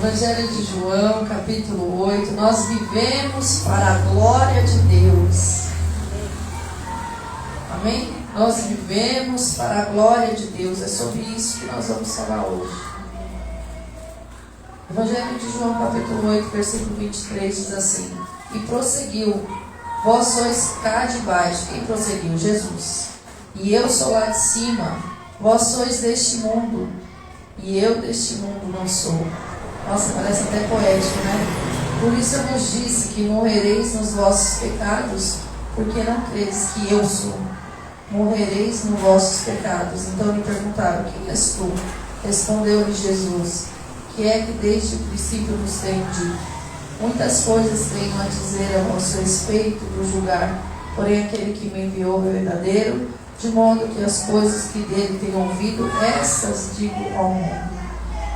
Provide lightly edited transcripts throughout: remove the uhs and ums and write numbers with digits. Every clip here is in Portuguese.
Evangelho de João, capítulo 8. Nós vivemos para a glória de Deus. Amém? Nós vivemos para a glória de Deus. É sobre isso que nós vamos falar hoje. Evangelho de João, capítulo 8, versículo 23 diz assim: E prosseguiu: Vós sois cá de baixo. Quem prosseguiu? Jesus. E eu sou lá de cima. Vós sois deste mundo, e eu deste mundo não sou. Nossa, parece até poético, né? Por isso eu vos disse que morrereis nos vossos pecados, porque não credes que eu sou. Morrereis nos vossos pecados. Então lhe perguntaram: Quem és tu? Respondeu-lhe Jesus: Que é que desde o princípio vos tenho dito? Muitas coisas tenho a dizer a vosso respeito do julgar, porém aquele que me enviou é verdadeiro, de modo que as coisas que dele tenho ouvido, essas digo ao mundo.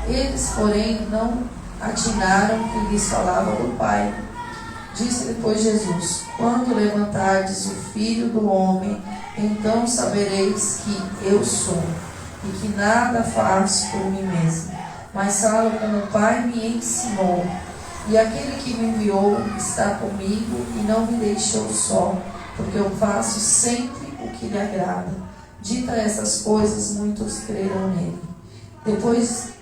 Eles, porém, não atinaram que lhes falava do Pai. Disse-lhe, pois, Jesus: Quando levantardes o Filho do Homem, então sabereis que eu sou, e que nada faço por mim mesmo, mas falo como o Pai me ensinou. E aquele que me enviou está comigo e não me deixou só, porque eu faço sempre o que lhe agrada. Dita essas coisas, muitos creram nele. Depois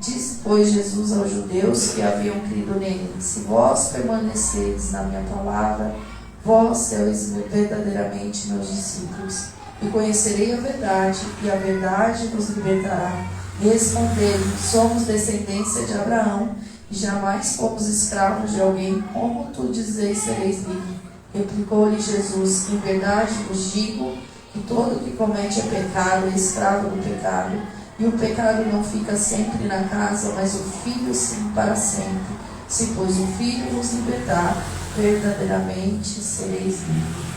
disse, pois, Jesus aos judeus que haviam crido nele: Se vós permaneceres na minha palavra, vós sois verdadeiramente meus discípulos, e conhecerei a verdade, e a verdade vos libertará. E responderam: Somos descendência de Abraão, e jamais fomos escravos de alguém. Como tu dizes, sereis livres? Replicou-lhe Jesus: Em verdade vos digo que todo que comete pecado é escravo do pecado. E o pecado não fica sempre na casa, mas o Filho sim para sempre. Se, pois, o Filho vos libertar, verdadeiramente sereis livres.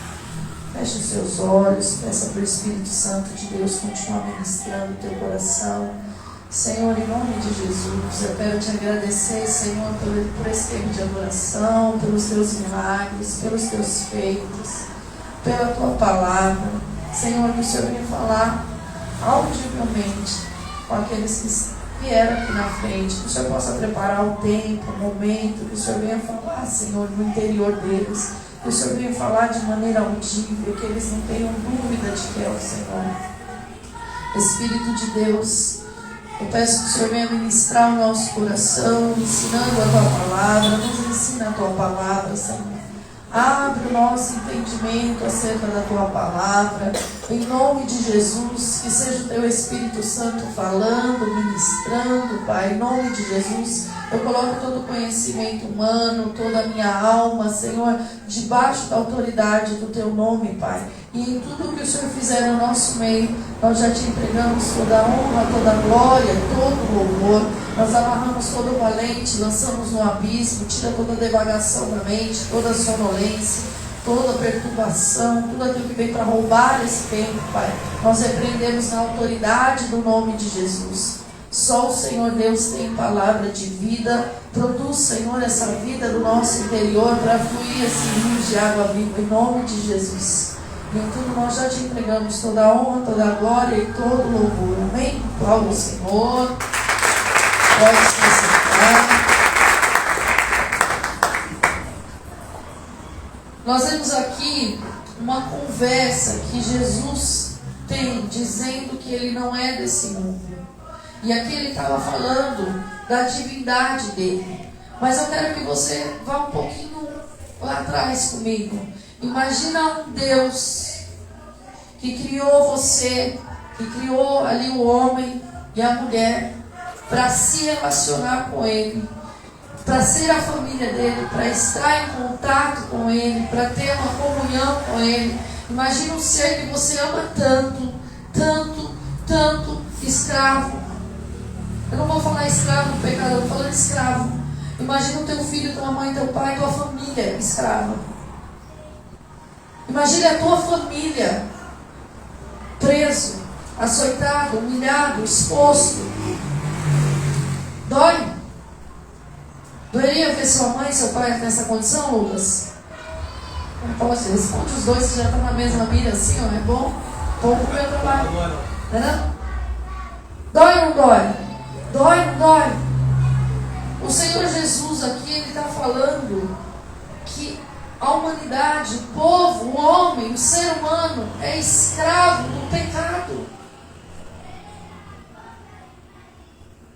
Feche os seus olhos, peça para o Espírito Santo de Deus continuar ministrando o teu coração. Senhor, em nome de Jesus, eu quero te agradecer, Senhor, por esse tempo de adoração, pelos teus milagres, pelos teus feitos, pela tua palavra. Senhor, que o Senhor venha falar audivelmente com aqueles que vieram aqui na frente, que o Senhor possa preparar o tempo, o momento, que o Senhor venha falar, Senhor, no interior deles, que o Senhor venha falar de maneira audível, que eles não tenham dúvida de que é o Senhor. Espírito de Deus, eu peço que o Senhor venha ministrar o nosso coração, ensinando a tua palavra. Nos ensina a tua palavra, Senhor. Abre o nosso entendimento acerca da tua palavra. Em nome de Jesus, que seja o teu Espírito Santo falando, ministrando, Pai. Em nome de Jesus, eu coloco todo o conhecimento humano, toda a minha alma, Senhor, debaixo da autoridade do teu nome, Pai. E em tudo que o Senhor fizer no nosso meio, nós já te entregamos toda a honra, toda a glória, todo o louvor. Nós amarramos todo o valente, lançamos no abismo, tira toda a devagação da mente, toda a sonolência, toda a perturbação, tudo aquilo que vem para roubar esse tempo, Pai. Nós repreendemos na autoridade do nome de Jesus. Só o Senhor Deus tem palavra de vida. Produz, Senhor, essa vida do nosso interior para fluir esse rio de água viva, em nome de Jesus. E em tudo nós já te entregamos toda a honra, toda a glória e todo o louvor. Amém? Glória ao Senhor. Pode se sentar. Nós vemos aqui uma conversa que Jesus tem, dizendo que ele não é desse mundo. E aqui ele estava falando da divindade dele. Mas eu quero que você vá um pouquinho lá atrás comigo. Imagina um Deus que criou você, que criou ali o homem e a mulher para se relacionar com ele, para ser a família dele, para estar em contato com ele, para ter uma comunhão com ele. Imagina um ser que você ama tanto, tanto, tanto, escravo. Eu não vou falar escravo do pecado, eu vou falar escravo. Imagina o teu filho, tua mãe, teu pai, tua família escrava. Imagine a tua família preso, açoitado, humilhado, exposto. Dói? Doeria ver sua mãe e seu pai nessa condição, Lucas? Não pode, responde os dois que já estão na mesma mira assim, ó, é bom? Pouco para o meu trabalho. Não é não? Dói ou não dói? Dói ou não dói? O Senhor Jesus aqui, Ele está falando que a humanidade, o povo, o homem, o ser humano é escravo do pecado.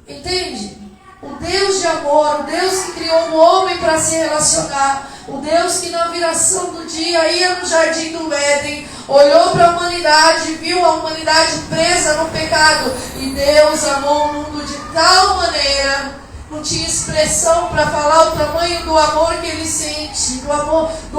Entende? O Deus de amor, o Deus que criou o homem para se relacionar, o Deus que na viração do dia ia no jardim do Éden, olhou para a humanidade, viu a humanidade presa no pecado, e Deus amou o mundo de tal maneira, não tinha expressão para falar o tamanho do amor que Ele sente, do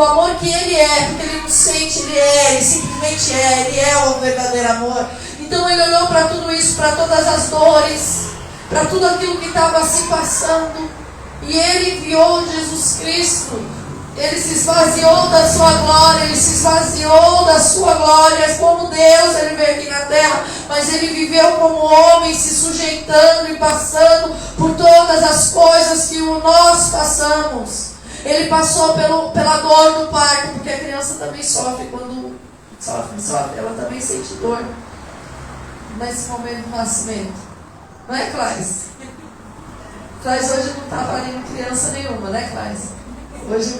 amor que Ele é, porque Ele não sente, Ele simplesmente é, Ele é o verdadeiro amor. Então Ele olhou para tudo isso, para todas as dores, para tudo aquilo que estava se passando, e Ele enviou Jesus Cristo. Ele se esvaziou da sua glória, Ele se esvaziou da sua glória como Deus. Ele veio aqui na terra, mas Ele viveu como homem, se sujeitando e passando por todas as coisas que nós passamos. Ele passou pela dor do parto, porque a criança também sofre quando sofre, ela também sente dor nesse momento do nascimento. Não é, Clarice? Clarice hoje não está parindo criança nenhuma, né, Clarice? Hoje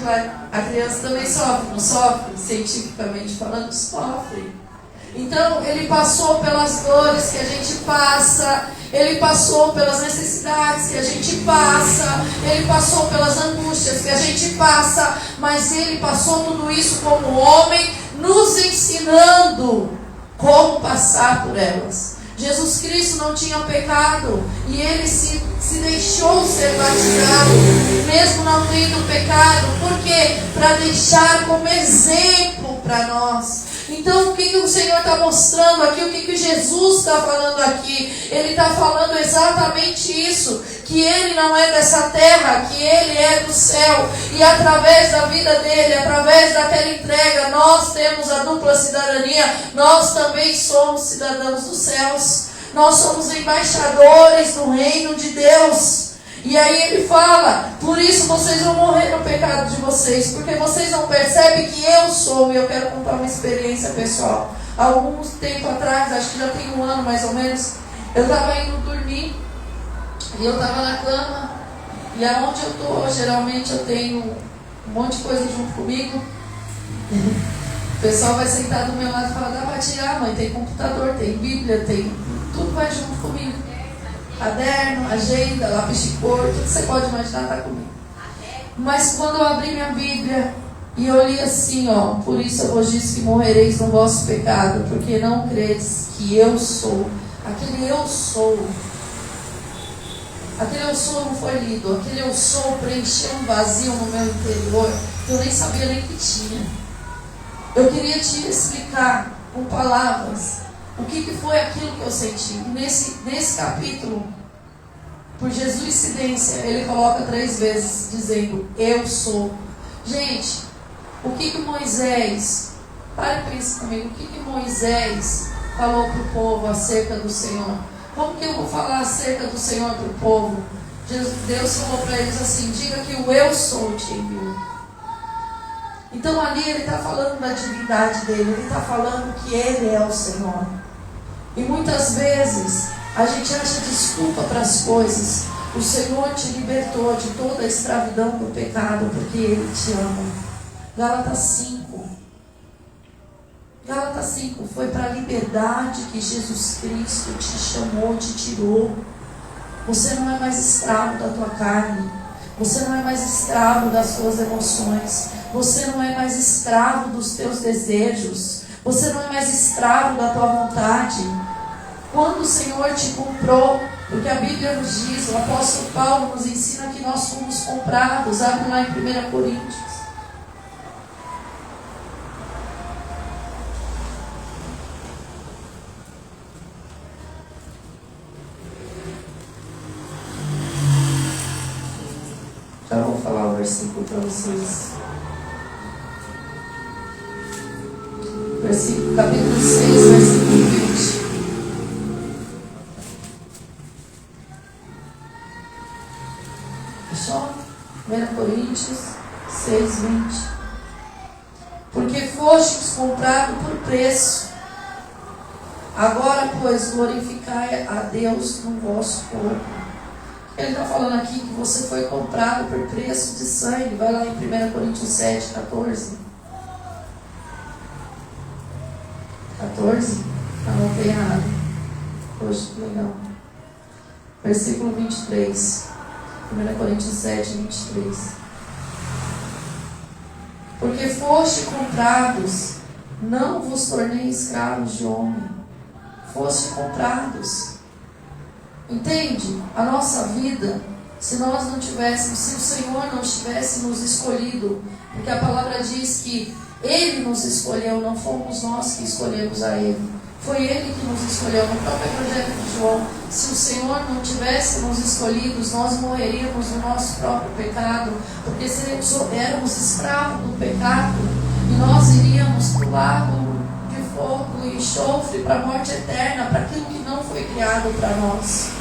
a criança também sofre, não sofre? Cientificamente falando, sofre. Então, Ele passou pelas dores que a gente passa, Ele passou pelas necessidades que a gente passa, Ele passou pelas angústias que a gente passa, mas Ele passou tudo isso como homem, nos ensinando como passar por elas. Jesus Cristo não tinha pecado e Ele se deixou ser batizado, mesmo não tendo pecado. Por quê? Para deixar como exemplo para nós. Então, o que o Senhor está mostrando aqui? O que Jesus está falando aqui? Ele está falando exatamente isso, que Ele não é dessa terra, que Ele é do céu. E através da vida dEle, através daquela entrega, nós temos a dupla cidadania. Nós também somos cidadãos dos céus. Nós somos embaixadores do reino de Deus. E aí Ele fala, por isso vocês vão morrer no pecado de vocês, porque vocês não percebem que eu sou. E eu quero contar uma experiência pessoal. Há algum tempo atrás, acho que já tem um ano mais ou menos, eu estava indo dormir e eu estava na cama. E aonde eu estou, geralmente eu tenho um monte de coisa junto comigo. O pessoal vai sentar do meu lado e falar, dá para tirar, mãe, tem computador, tem Bíblia, tem... tudo vai junto comigo. Caderno, agenda, lápis de cor, tudo que você pode imaginar está comigo. Mas quando eu abri minha Bíblia e eu li assim, ó, por isso eu vos disse que morrereis no vosso pecado, porque não credes que eu sou. Aquele eu sou não foi lido, aquele eu sou preencheu um vazio no meu interior que eu nem sabia nem que tinha. Eu queria te explicar com palavras o que foi aquilo que eu senti. Nesse capítulo, por Jesuicidência, ele coloca 3 vezes dizendo, eu sou. Gente, o que Moisés, para e pensa comigo, o que Moisés falou para o povo acerca do Senhor? Como que eu vou falar acerca do Senhor para o povo? Deus falou para eles assim, diga que o eu sou te enviou. Então ali ele está falando da divindade dele, ele está falando que ele é o Senhor. E muitas vezes a gente acha desculpa para as coisas. O Senhor te libertou de toda a escravidão do pecado, porque Ele te ama. Gálatas 5. Gálatas 5 foi para a liberdade que Jesus Cristo te chamou, te tirou. Você não é mais escravo da tua carne. Você não é mais escravo das tuas emoções. Você não é mais escravo dos teus desejos. Você não é mais escravo da tua vontade. Quando o Senhor te comprou, porque a Bíblia nos diz, o apóstolo Paulo nos ensina que nós fomos comprados. Abre lá em 1 Coríntios. Já vou falar o versículo para vocês. Capítulo 6, versículo 20. Fechou? 1 Coríntios 6, 20. Porque fostes comprado por preço. Agora, pois, glorificai a Deus no vosso corpo. Ele está falando aqui que você foi comprado por preço de sangue. Vai lá em 1 Coríntios 7, 14. 14? Anotei errado. Poxa, que legal. Versículo 23. 1 Coríntios 7, 23. Porque foste comprados, não vos tornei escravos de homem. Foste comprados. Entende? A nossa vida, se nós não tivéssemos, se o Senhor não tivesse nos escolhido, porque a palavra diz que Ele nos escolheu, não fomos nós que escolhemos a Ele. Foi Ele que nos escolheu. No próprio Evangelho de João, se o Senhor não tivesse nos escolhido, nós morreríamos no nosso próprio pecado, porque éramos escravos do pecado, e nós iríamos para o lago de fogo e enxofre, para a morte eterna, para aquilo que não foi criado para nós.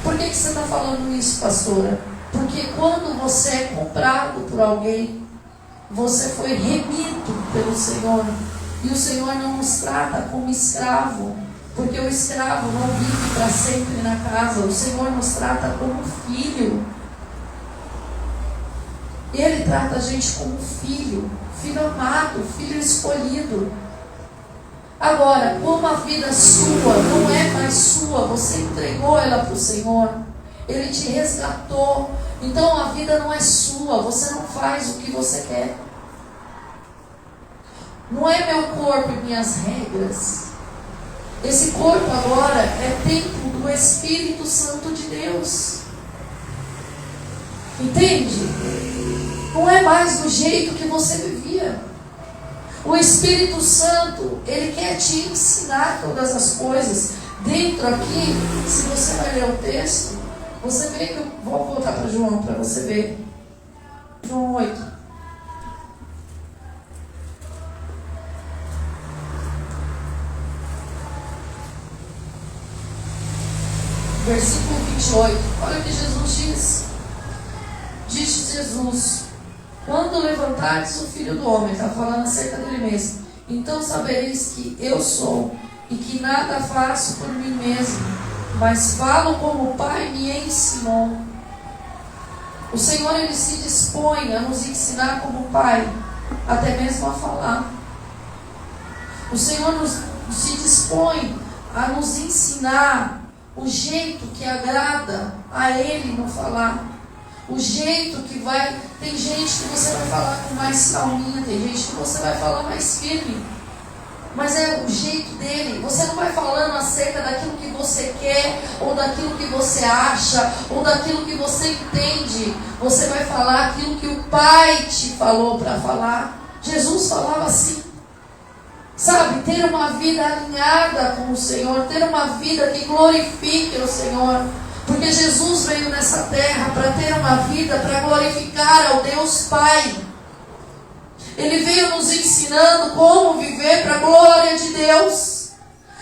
Por que você está falando isso, pastora? Porque quando você é comprado por alguém, você foi remido pelo Senhor. E o Senhor não nos trata como escravo, porque o escravo não vive para sempre na casa. O Senhor nos trata como filho. Ele trata a gente como filho, filho amado, filho escolhido. Agora, como a vida sua não é mais sua, você entregou ela para o Senhor, Ele te resgatou. Então a vida não é sua, você não faz o que você quer. Não é meu corpo e minhas regras. Esse corpo agora é templo do Espírito Santo de Deus. Entende? Não é mais do jeito que você vivia. O Espírito Santo, Ele quer te ensinar todas as coisas. Dentro aqui, se você vai ler o texto, você vê que eu vou voltar para João para você ver. João 8. Versículo 28. Olha o que Jesus diz. Diz Jesus: quando levantardes o Filho do Homem, está falando acerca dele mesmo, então sabereis que eu sou, e que nada faço por mim mesmo, mas falo como o Pai me ensinou. O Senhor, Ele se dispõe a nos ensinar como Pai, até mesmo a falar. O Senhor se dispõe a nos ensinar o jeito que agrada a Ele no falar. O jeito que vai... Tem gente que você vai falar com mais calminha, tem gente que você vai falar mais firme. Mas é o jeito dele. Você não vai falando acerca daquilo que você quer, ou daquilo que você acha, ou daquilo que você entende. Você vai falar aquilo que o Pai te falou para falar. Jesus falava assim. Sabe, ter uma vida alinhada com o Senhor, ter uma vida que glorifique o Senhor. Porque Jesus veio nessa terra para ter uma vida, para glorificar ao Deus Pai. Ele veio nos ensinando como viver para a glória de Deus.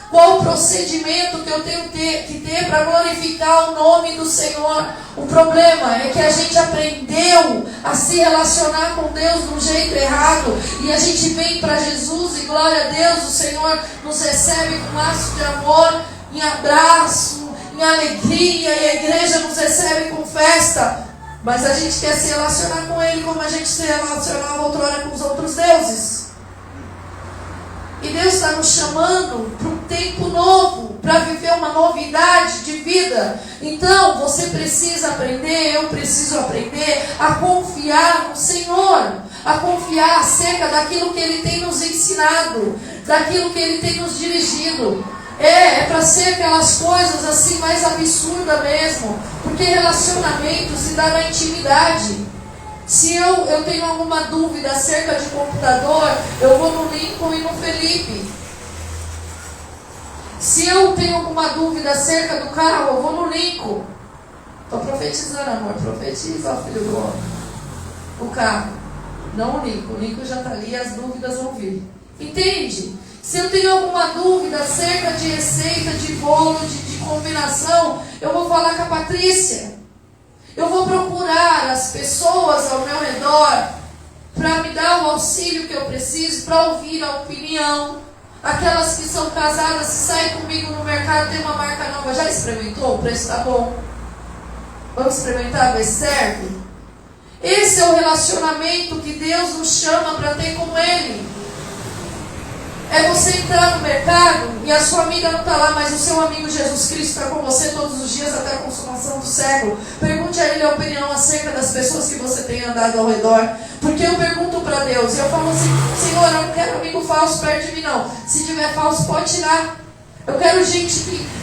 Qual o procedimento que eu tenho que ter para glorificar o nome do Senhor? O problema é que a gente aprendeu a se relacionar com Deus de um jeito errado. E a gente vem para Jesus e glória a Deus, o Senhor nos recebe com laço de amor, em abraço, em alegria, e a igreja nos recebe com festa. Mas a gente quer se relacionar com Ele como a gente se relacionava outrora com os outros deuses. E Deus está nos chamando para um tempo novo, para viver uma novidade de vida. Então você precisa aprender, eu preciso aprender a confiar no Senhor, a confiar acerca daquilo que Ele tem nos ensinado, daquilo que Ele tem nos dirigido. É para ser aquelas coisas assim mais absurdas mesmo, porque relacionamento se dá na intimidade. Se eu tenho alguma dúvida acerca de computador, eu vou no Lincoln e no Felipe. Se eu tenho alguma dúvida acerca do carro, eu vou no Lincoln. Estou profetizando, amor. Profetiza, filho do homem. O carro, não o Lincoln. O Lincoln já está ali e as dúvidas vão vir. Entende? Se eu tenho alguma dúvida acerca de receita, de bolo, de combinação, eu vou falar com a Patrícia. Eu vou procurar as pessoas ao meu redor para me dar o auxílio que eu preciso, para ouvir a opinião. Aquelas que são casadas, se saem comigo no mercado, tem uma marca nova, já experimentou? O preço está bom. Vamos experimentar ver certo? Esse é o relacionamento que Deus nos chama para ter com Ele. É você entrar no mercado e a sua amiga não está lá, mas o seu amigo Jesus Cristo está com você todos os dias até a consumação do século. Pergunte a Ele a opinião acerca das pessoas que você tem andado ao redor. Porque eu pergunto para Deus, eu falo assim: Senhor, eu não quero amigo falso perto de mim não. Se tiver falso, pode tirar. Eu quero gente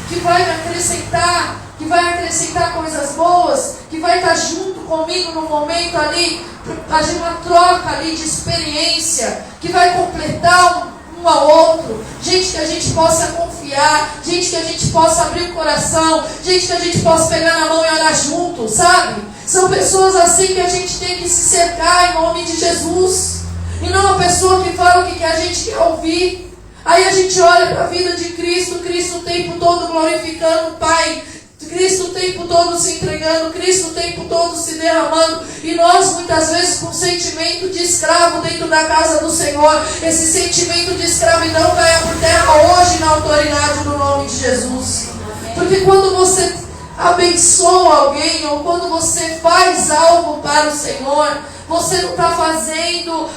que vai me acrescentar, que vai acrescentar coisas boas, que vai estar junto comigo no momento ali, fazer uma troca ali de experiência, que vai completar um ao outro, gente que a gente possa confiar, gente que a gente possa abrir o coração, gente que a gente possa pegar na mão e orar junto, sabe? São pessoas assim que a gente tem que se cercar em nome de Jesus, e não uma pessoa que fala o que a gente quer ouvir. Aí a gente olha para a vida de Cristo, Cristo o tempo todo glorificando o Pai, Cristo o tempo todo se entregando, Cristo o tempo todo se derramando, e nós muitas vezes com sentimento de escravo dentro da casa do Senhor. Esse sentimento de escravidão caia por terra hoje na autoridade do nome de Jesus. Porque quando você abençoa alguém, ou quando você faz algo para o Senhor, você não está fazendo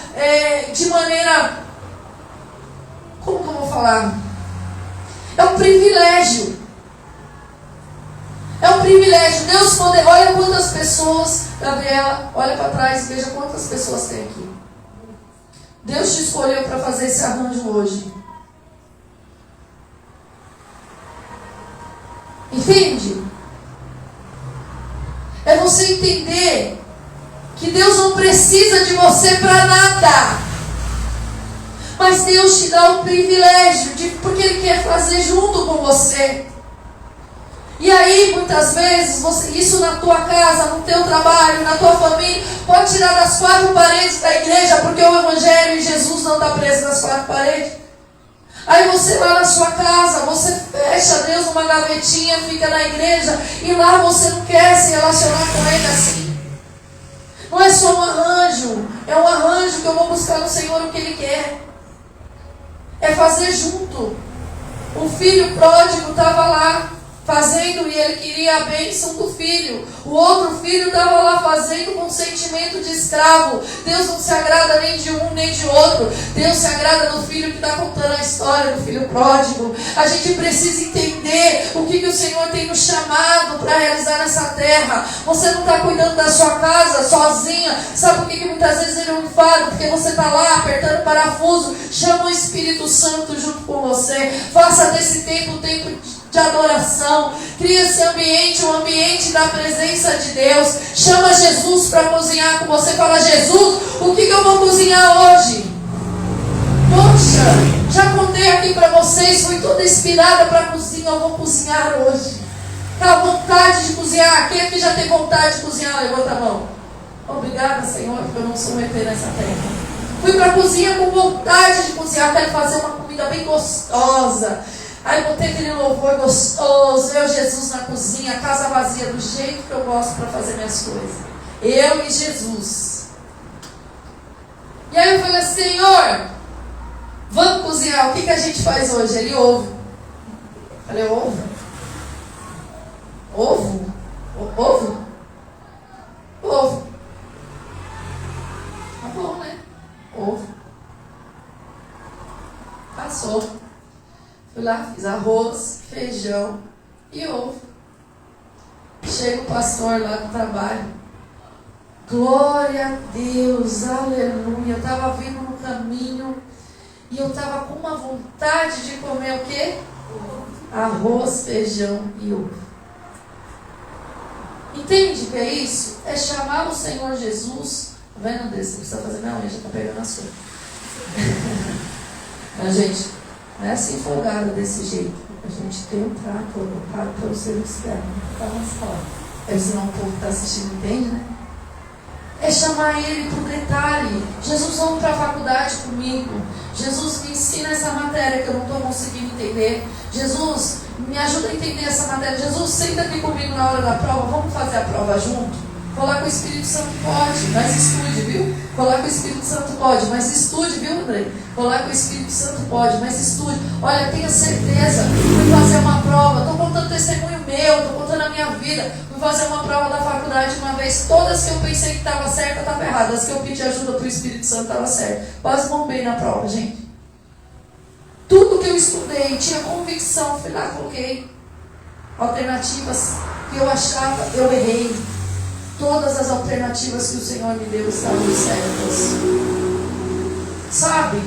de maneira, como que eu vou falar? É um privilégio. É um privilégio. Deus poder. Olha quantas pessoas, Gabriela, olha para trás e veja quantas pessoas tem aqui. Deus te escolheu para fazer esse arranjo hoje. Entende? É você entender que Deus não precisa de você para nada. Mas Deus te dá o privilégio, porque Ele quer fazer junto com você. E aí, muitas vezes, isso na tua casa, no teu trabalho, na tua família, pode tirar das quatro paredes da igreja, porque o Evangelho e Jesus não está preso nas quatro paredes. Aí você lá na sua casa, você fecha Deus numa gavetinha, fica na igreja, e lá você não quer se relacionar com Ele assim. Não é só um arranjo, é um arranjo que eu vou buscar no Senhor o que Ele quer. É fazer junto. O filho pródigo estava lá fazendo e ele queria a bênção do filho. O outro filho estava lá fazendo com sentimento de escravo. Deus não se agrada nem de um nem de outro. Deus se agrada do filho que está contando a história do filho pródigo. A gente precisa entender o que o Senhor tem nos chamado para realizar nessa terra. Você não está cuidando da sua casa sozinha. Sabe por que muitas vezes ele não fala? Porque você está lá apertando parafuso. Chama o Espírito Santo junto com você. Faça desse tempo um tempo de adoração. Cria esse ambiente, um ambiente da presença de Deus. Chama Jesus para cozinhar com você. Fala: Jesus, o que eu vou cozinhar hoje? Poxa, já contei aqui para vocês, fui toda inspirada para a cozinha. Eu vou cozinhar hoje. Tá vontade de cozinhar? Quem aqui já tem vontade de cozinhar? Levanta a mão. Obrigada, Senhor, porque eu não sou um ET nessa terra. Fui para a cozinha com vontade de cozinhar. Quero fazer uma comida bem gostosa. Aí botei aquele louvor gostoso, eu, Jesus na cozinha, a casa vazia, do jeito que eu gosto para fazer minhas coisas. Eu e Jesus. E aí eu falei: Senhor, vamos cozinhar, o que a gente faz hoje? Ele: ovo. Eu falei: ovo? Ovo? Ovo? Ovo. Tá bom, né? Ovo. Passou. Fui lá, fiz arroz, feijão e ovo. Chega o pastor lá do trabalho. Glória a Deus, aleluia. Eu estava vindo no caminho e eu estava com uma vontade de comer o quê? Arroz, feijão e ovo. Entende o que é isso? É chamar o Senhor Jesus. Tá vendo, Deus? Você precisa fazer minha unha, já está pegando a sua. Mas, gente, não é assim folgada desse jeito. A gente tem um trato colocado para o ser externo. Tá nas palavras. Senão o povo que está assistindo entende, né? É chamar ele para o detalhe. Jesus, vamos para a faculdade comigo. Jesus, me ensina essa matéria que eu não estou conseguindo entender. Jesus, me ajuda a entender essa matéria. Jesus, senta aqui comigo na hora da prova. Vamos fazer a prova junto? Vou lá com o Espírito Santo, pode. Mas estude, viu? Colar com o Espírito Santo pode, mas estude, viu, André? Colar com o Espírito Santo pode, mas estude. Olha, tenha certeza. Fui fazer uma prova, estou contando testemunho meu, estou contando a minha vida. Fui fazer uma prova da faculdade uma vez. Todas que eu pensei que estava certa, estava errada. As que eu pedi ajuda para o Espírito Santo, estava certa. Quase bombei na prova, gente. Tudo que eu estudei, tinha convicção, fui lá, coloquei alternativas que eu achava, eu errei. Todas as alternativas que o Senhor me deu estavam certas. Sabe?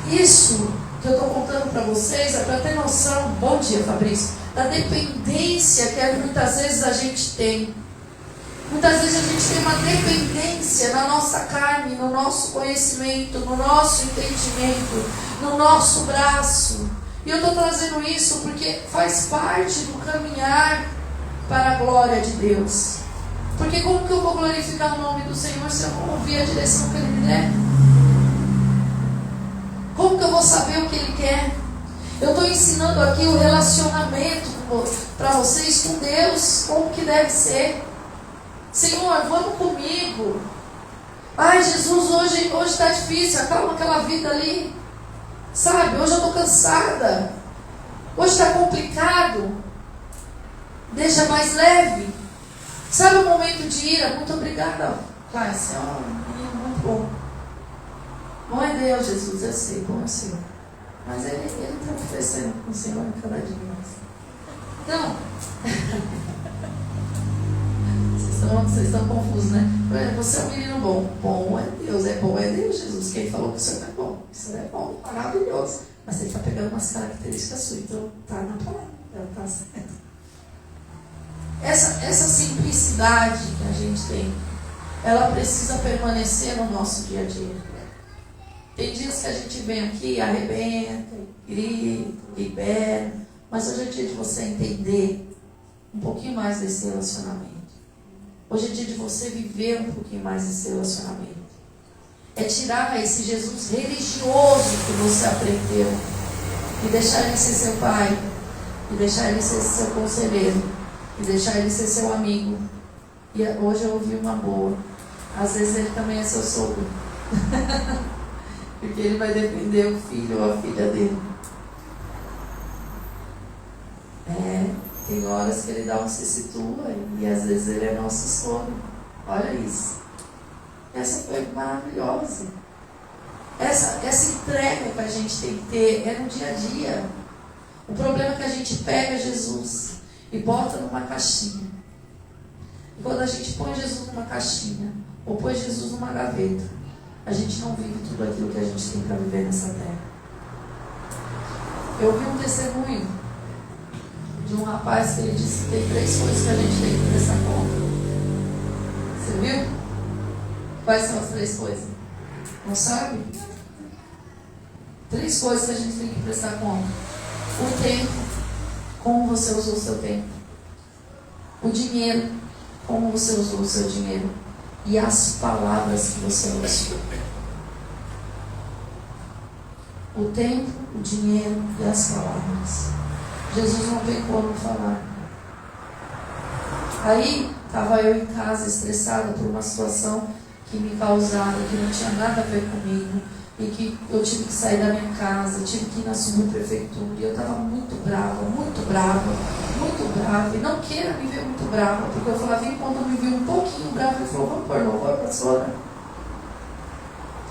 Isso que eu estou contando para vocês é para ter noção, bom dia Fabrício, da dependência que muitas vezes a gente tem. Muitas vezes a gente tem uma dependência na nossa carne, no nosso conhecimento, no nosso entendimento, no nosso braço. E eu estou trazendo isso porque faz parte do caminhar para a glória de Deus. Porque como que eu vou glorificar o nome do Senhor se eu não ouvir a direção que Ele me der? Como que eu vou saber o que Ele quer? Eu estou ensinando aqui o relacionamento para vocês com Deus, como que deve ser. Senhor, vamos comigo. Ai, Jesus, hoje está difícil, acalma aquela vida ali. Sabe, hoje eu estou cansada. Hoje está complicado. Deixa mais leve. Sabe o momento de ira? Muito obrigada, Pai, você é um menino muito bom. Bom é Deus, Jesus, eu sei, bom é o Senhor. Mas ele está oferecendo com o Senhor em cada dia mais. Então, vocês estão confusos, né? Você é um menino bom. Bom é Deus, Jesus. Quem falou que o Senhor é bom? Isso é bom, maravilhoso. Mas ele está pegando umas características suas, então está na palavra, ela está certa. Essa simplicidade que a gente tem, ela precisa permanecer no nosso dia a dia. Tem dias que a gente vem aqui, arrebenta, grita, libera, mas hoje é dia de você entender um pouquinho mais desse relacionamento. Hoje é dia de você viver um pouquinho mais desse relacionamento. É tirar esse Jesus religioso que você aprendeu e deixar ele ser seu pai, e deixar ele ser seu conselheiro, e deixar ele ser seu amigo. E hoje eu ouvi uma boa. Às vezes ele também é seu sogro. Porque ele vai defender o filho ou a filha dele. Tem horas que ele dá um se situa e às vezes ele é nosso sogro. Olha isso. Essa foi maravilhosa. Essa entrega que a gente tem que ter é no dia a dia. O problema é que a gente pega Jesus e bota numa caixinha. E quando a gente põe Jesus numa caixinha, ou põe Jesus numa gaveta, a gente não vive tudo aquilo que a gente tem para viver nessa terra. Eu vi um testemunho de um rapaz que ele disse que tem 3 coisas que a gente tem que prestar conta. Você viu? Quais são as 3 coisas? Não sabe? 3 coisas que a gente tem que prestar conta. O tempo, como você usou o seu tempo. O dinheiro, como você usou o seu dinheiro. E as palavras que você usou. O tempo, o dinheiro e as palavras. Jesus não tem como falar. Aí, estava eu em casa estressada por uma situação que me causava, que não tinha nada a ver comigo. E que eu tive que sair da minha casa, tive que ir na subprefeitura. E eu estava muito brava. E não queira me ver muito brava, porque eu falava, e quando me viu um pouquinho brava, ele falou, vamos pôr louvor, pastora?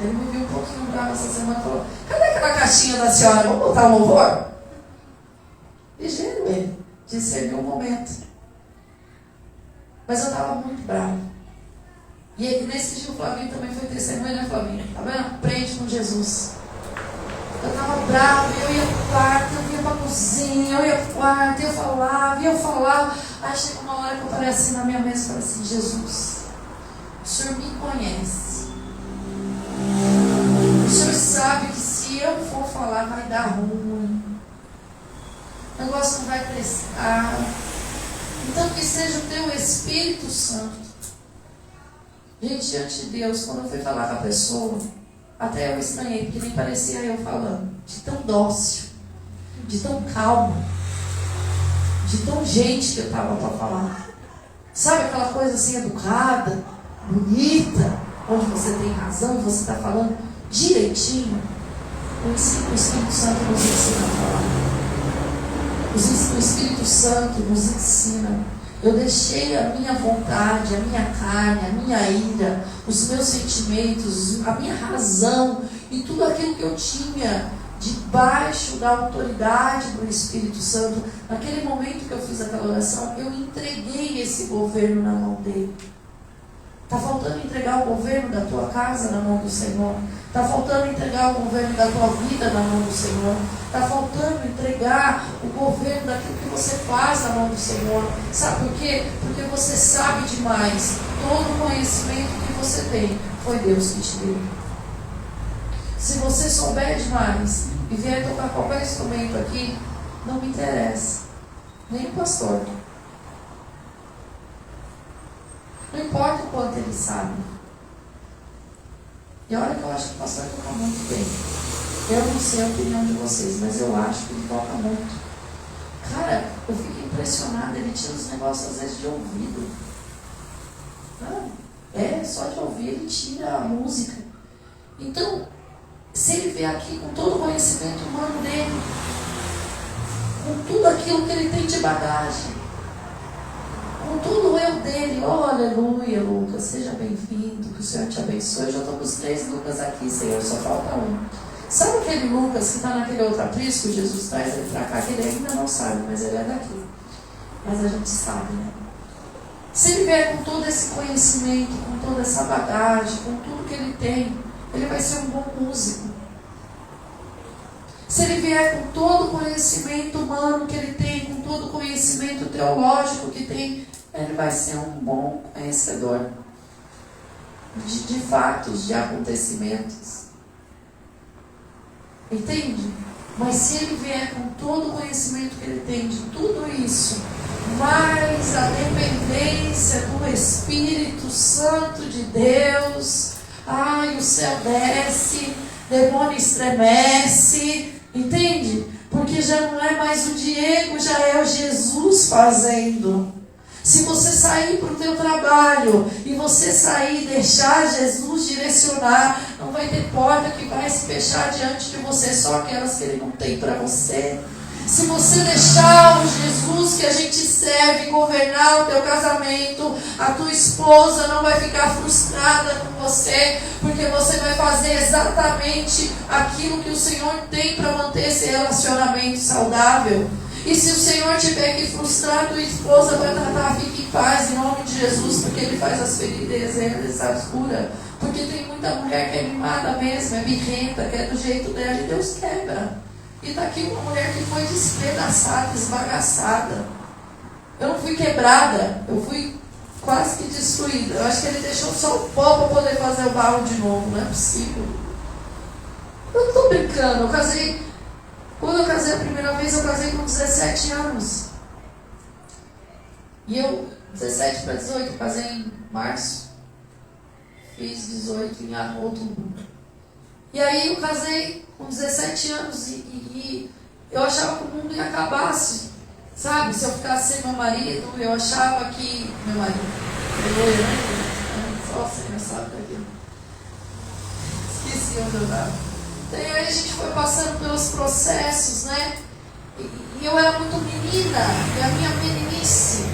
Ele me viu um pouquinho brava essa semana e falou, cadê aquela caixinha da senhora? Vamos botar um louvor? Ligeiro ele, discerniu um momento. Mas eu estava muito brava. E nesse dia o Flavinho também foi testemunha, né, Flavinho? Tá vendo? Aprende com Jesus. Eu estava brava, eu ia pro quarto, eu ia pra cozinha, eu ia pro quarto, eu falava. Aí chega uma hora que eu parei assim na minha mesa e falei assim, Jesus, o Senhor me conhece. O Senhor sabe que se eu for falar vai dar ruim. O negócio não vai prestar. Então que seja o teu Espírito Santo. Gente, diante de Deus, quando eu fui falar com a pessoa, até eu estranhei, porque nem parecia eu falando. De tão dócil, de tão calma, de tão gente que eu estava para falar. Sabe aquela coisa assim, educada, bonita? onde você tem razão, você está falando direitinho, o Espírito Santo nos ensina a falar. O Espírito Santo nos ensina. Eu deixei a minha vontade, a minha carne, a minha ira, os meus sentimentos, a minha razão e tudo aquilo que eu tinha debaixo da autoridade do Espírito Santo. Naquele momento que eu fiz aquela oração, eu entreguei esse governo na mão dele. Está faltando entregar o governo da tua casa na mão do Senhor. Está faltando entregar o governo da tua vida na mão do Senhor. Está faltando entregar o governo daquilo que você faz na mão do Senhor. Sabe por quê? Porque você sabe demais. Todo o conhecimento que você tem foi Deus que te deu. Se você souber demais e vier tocar qualquer instrumento aqui, não me interessa. Nem o pastor. Não importa o quanto ele sabe. E olha que eu acho que o pastor toca muito bem. Eu não sei a opinião de vocês, mas eu acho que ele toca muito. Cara, eu fico impressionado. Ele tira os negócios às vezes de ouvido. Só de ouvir ele tira a música. Então, se ele vier aqui com todo o conhecimento humano dele, com tudo aquilo que ele tem de bagagem, com tudo o eu dele, oh, aleluia, Lucas, seja bem-vindo, que o Senhor te abençoe. Eu já estou com os 3 Lucas aqui, Senhor, só falta um. Sabe aquele Lucas que está naquele outro aprisco que Jesus traz ele para cá, que ele ainda não sabe, mas ele é daqui. Mas a gente sabe, né? Se ele vier com todo esse conhecimento, com toda essa bagagem, com tudo que ele tem, ele vai ser um bom músico. Se ele vier com todo o conhecimento humano que ele tem, com todo o conhecimento teológico que tem, ele vai ser um bom conhecedor de fatos, de acontecimentos. Entende? Mas se ele vier com todo o conhecimento que ele tem de tudo isso, mais a dependência do Espírito Santo de Deus, o céu desce, demônio estremece, entende? Porque já não é mais o Diego, já é o Jesus fazendo. Se você sair para o teu trabalho e você sair e deixar Jesus direcionar, não vai ter porta que vai se fechar diante de você, só aquelas que ele não tem para você. Se você deixar o Jesus que a gente serve governar o teu casamento, a tua esposa não vai ficar frustrada com você, porque você vai fazer exatamente aquilo que o Senhor tem para manter esse relacionamento saudável. E se o Senhor tiver que frustrar a tua esposa, vai tratar, fique em paz em nome de Jesus, porque Ele faz as feridas, Ele as cura. Porque tem muita mulher que é mimada mesmo, é birrenta, que é do jeito dela, e Deus quebra. E está aqui uma mulher que foi despedaçada, esbagaçada. Eu não fui quebrada, eu fui quase que destruída. Eu acho que Ele deixou só o pó para poder fazer o barro de novo, não é possível. Eu não estou brincando, quando eu casei a primeira vez, eu casei com 17 anos. E eu, 17 para 18, casei em março. Fiz 18 em outubro. E aí eu casei com 17 anos e eu achava que o mundo ia acabar, sabe? Se eu ficasse sem meu marido, eu achava que... Meu marido, só você não sabe daquilo. Esqueci onde eu estava. E aí a gente foi passando pelos processos, né? E eu era muito menina, e a minha meninice,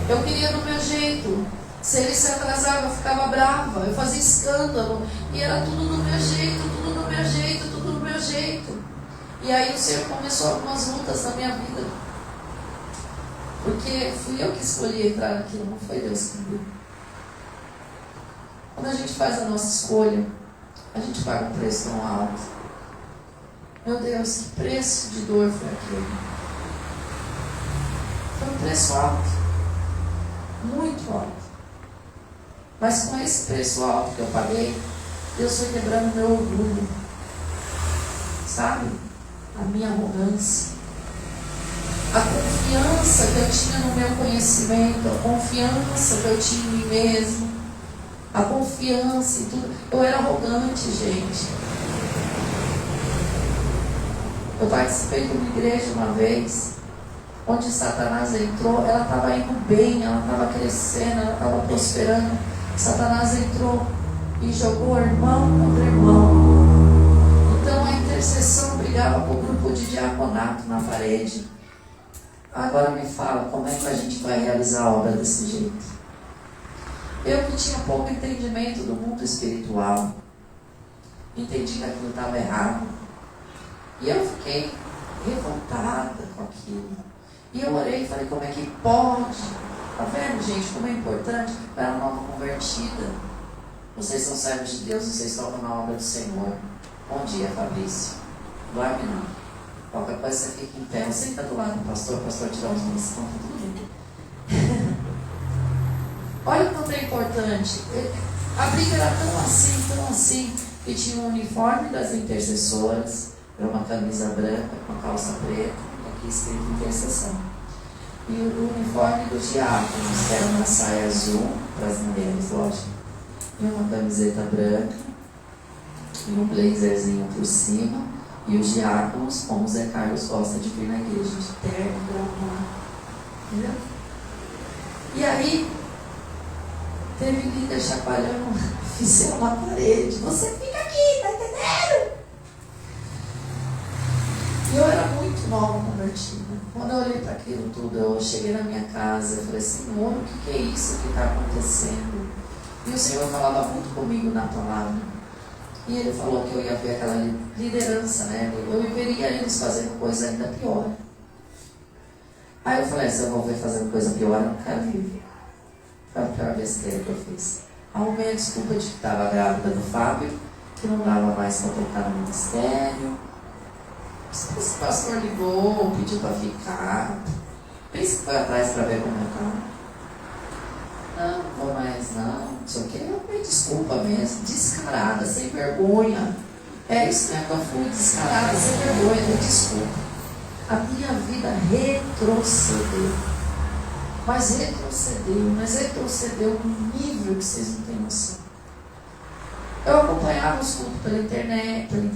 eu queria do meu jeito. Se ele se atrasava, eu ficava brava, eu fazia escândalo. E era tudo do meu jeito, tudo do meu jeito, tudo do meu jeito. E aí o Senhor começou algumas lutas na minha vida. Porque fui eu que escolhi entrar naquilo, não foi Deus que me deu. Quando a gente faz a nossa escolha, a gente paga um preço tão alto. Meu Deus, que preço de dor foi aquele. Foi um preço alto. Muito alto. Mas com esse preço alto que eu paguei, Deus foi quebrando meu orgulho. Sabe? A minha arrogância. A confiança que eu tinha no meu conhecimento. A confiança que eu tinha em mim mesmo. A confiança e tudo. Eu era arrogante, gente. Eu participei de uma igreja uma vez, onde Satanás entrou. Ela estava indo bem, ela estava crescendo, ela estava prosperando. Satanás entrou e jogou irmão contra irmão. Então a intercessão brigava com o grupo de diaconato na parede. Agora me fala, como é que a gente vai realizar a obra desse jeito? Eu que tinha pouco entendimento do mundo espiritual, entendi que aquilo estava errado. E eu fiquei revoltada com aquilo. E eu orei e falei, como é que pode? Tá vendo, gente, como é importante? Eu era nova convertida. Vocês são servos de Deus, vocês estão na obra do Senhor. Bom dia, Fabrício. Dorme não. Qualquer coisa você fica em pé, você senta do lado do pastor, o pastor tirar os mãos, tá tudo bem. Olha o quanto é importante. A briga era tão assim, que tinha um uniforme das intercessoras, era uma camisa branca com calça preta, aqui escrito intercessão. E o uniforme dos diáconos era uma saia azul, para as mulheres, lógico, e uma camiseta branca, e um blazerzinho por cima, e os diáconos, como o Zé Carlos gosta de vir na igreja, de terno, gravata, entendeu? E aí, teve líder chacoalhando oficial na parede. Você fica aqui, tá entendendo? E eu era muito nova convertida. Quando eu olhei para aquilo tudo, eu cheguei na minha casa e falei, Senhor, o que é isso que está acontecendo? E o Senhor falava muito comigo na palavra. E Ele falou que eu ia ver aquela liderança, né? Eu veria eles fazendo coisa ainda pior. Aí eu falei, se eu vou ver fazendo coisa pior, eu não quero viver. Foi a pior besteira que eu fiz. Arrumei a desculpa de que estava grávida do Fábio, que não dava mais para tocar no ministério. Esse pastor ligou, pediu para ficar. Pensa que foi atrás para ver como eu estava. Não vou mais não sei o que. Eu me desculpa mesmo, descarada, sem vergonha. É isso mesmo que eu fui, descarada, sem vergonha, me desculpa. A minha vida retrocedeu. Mas retrocedeu num nível que vocês não têm noção. Eu acompanhava os cultos pela internet não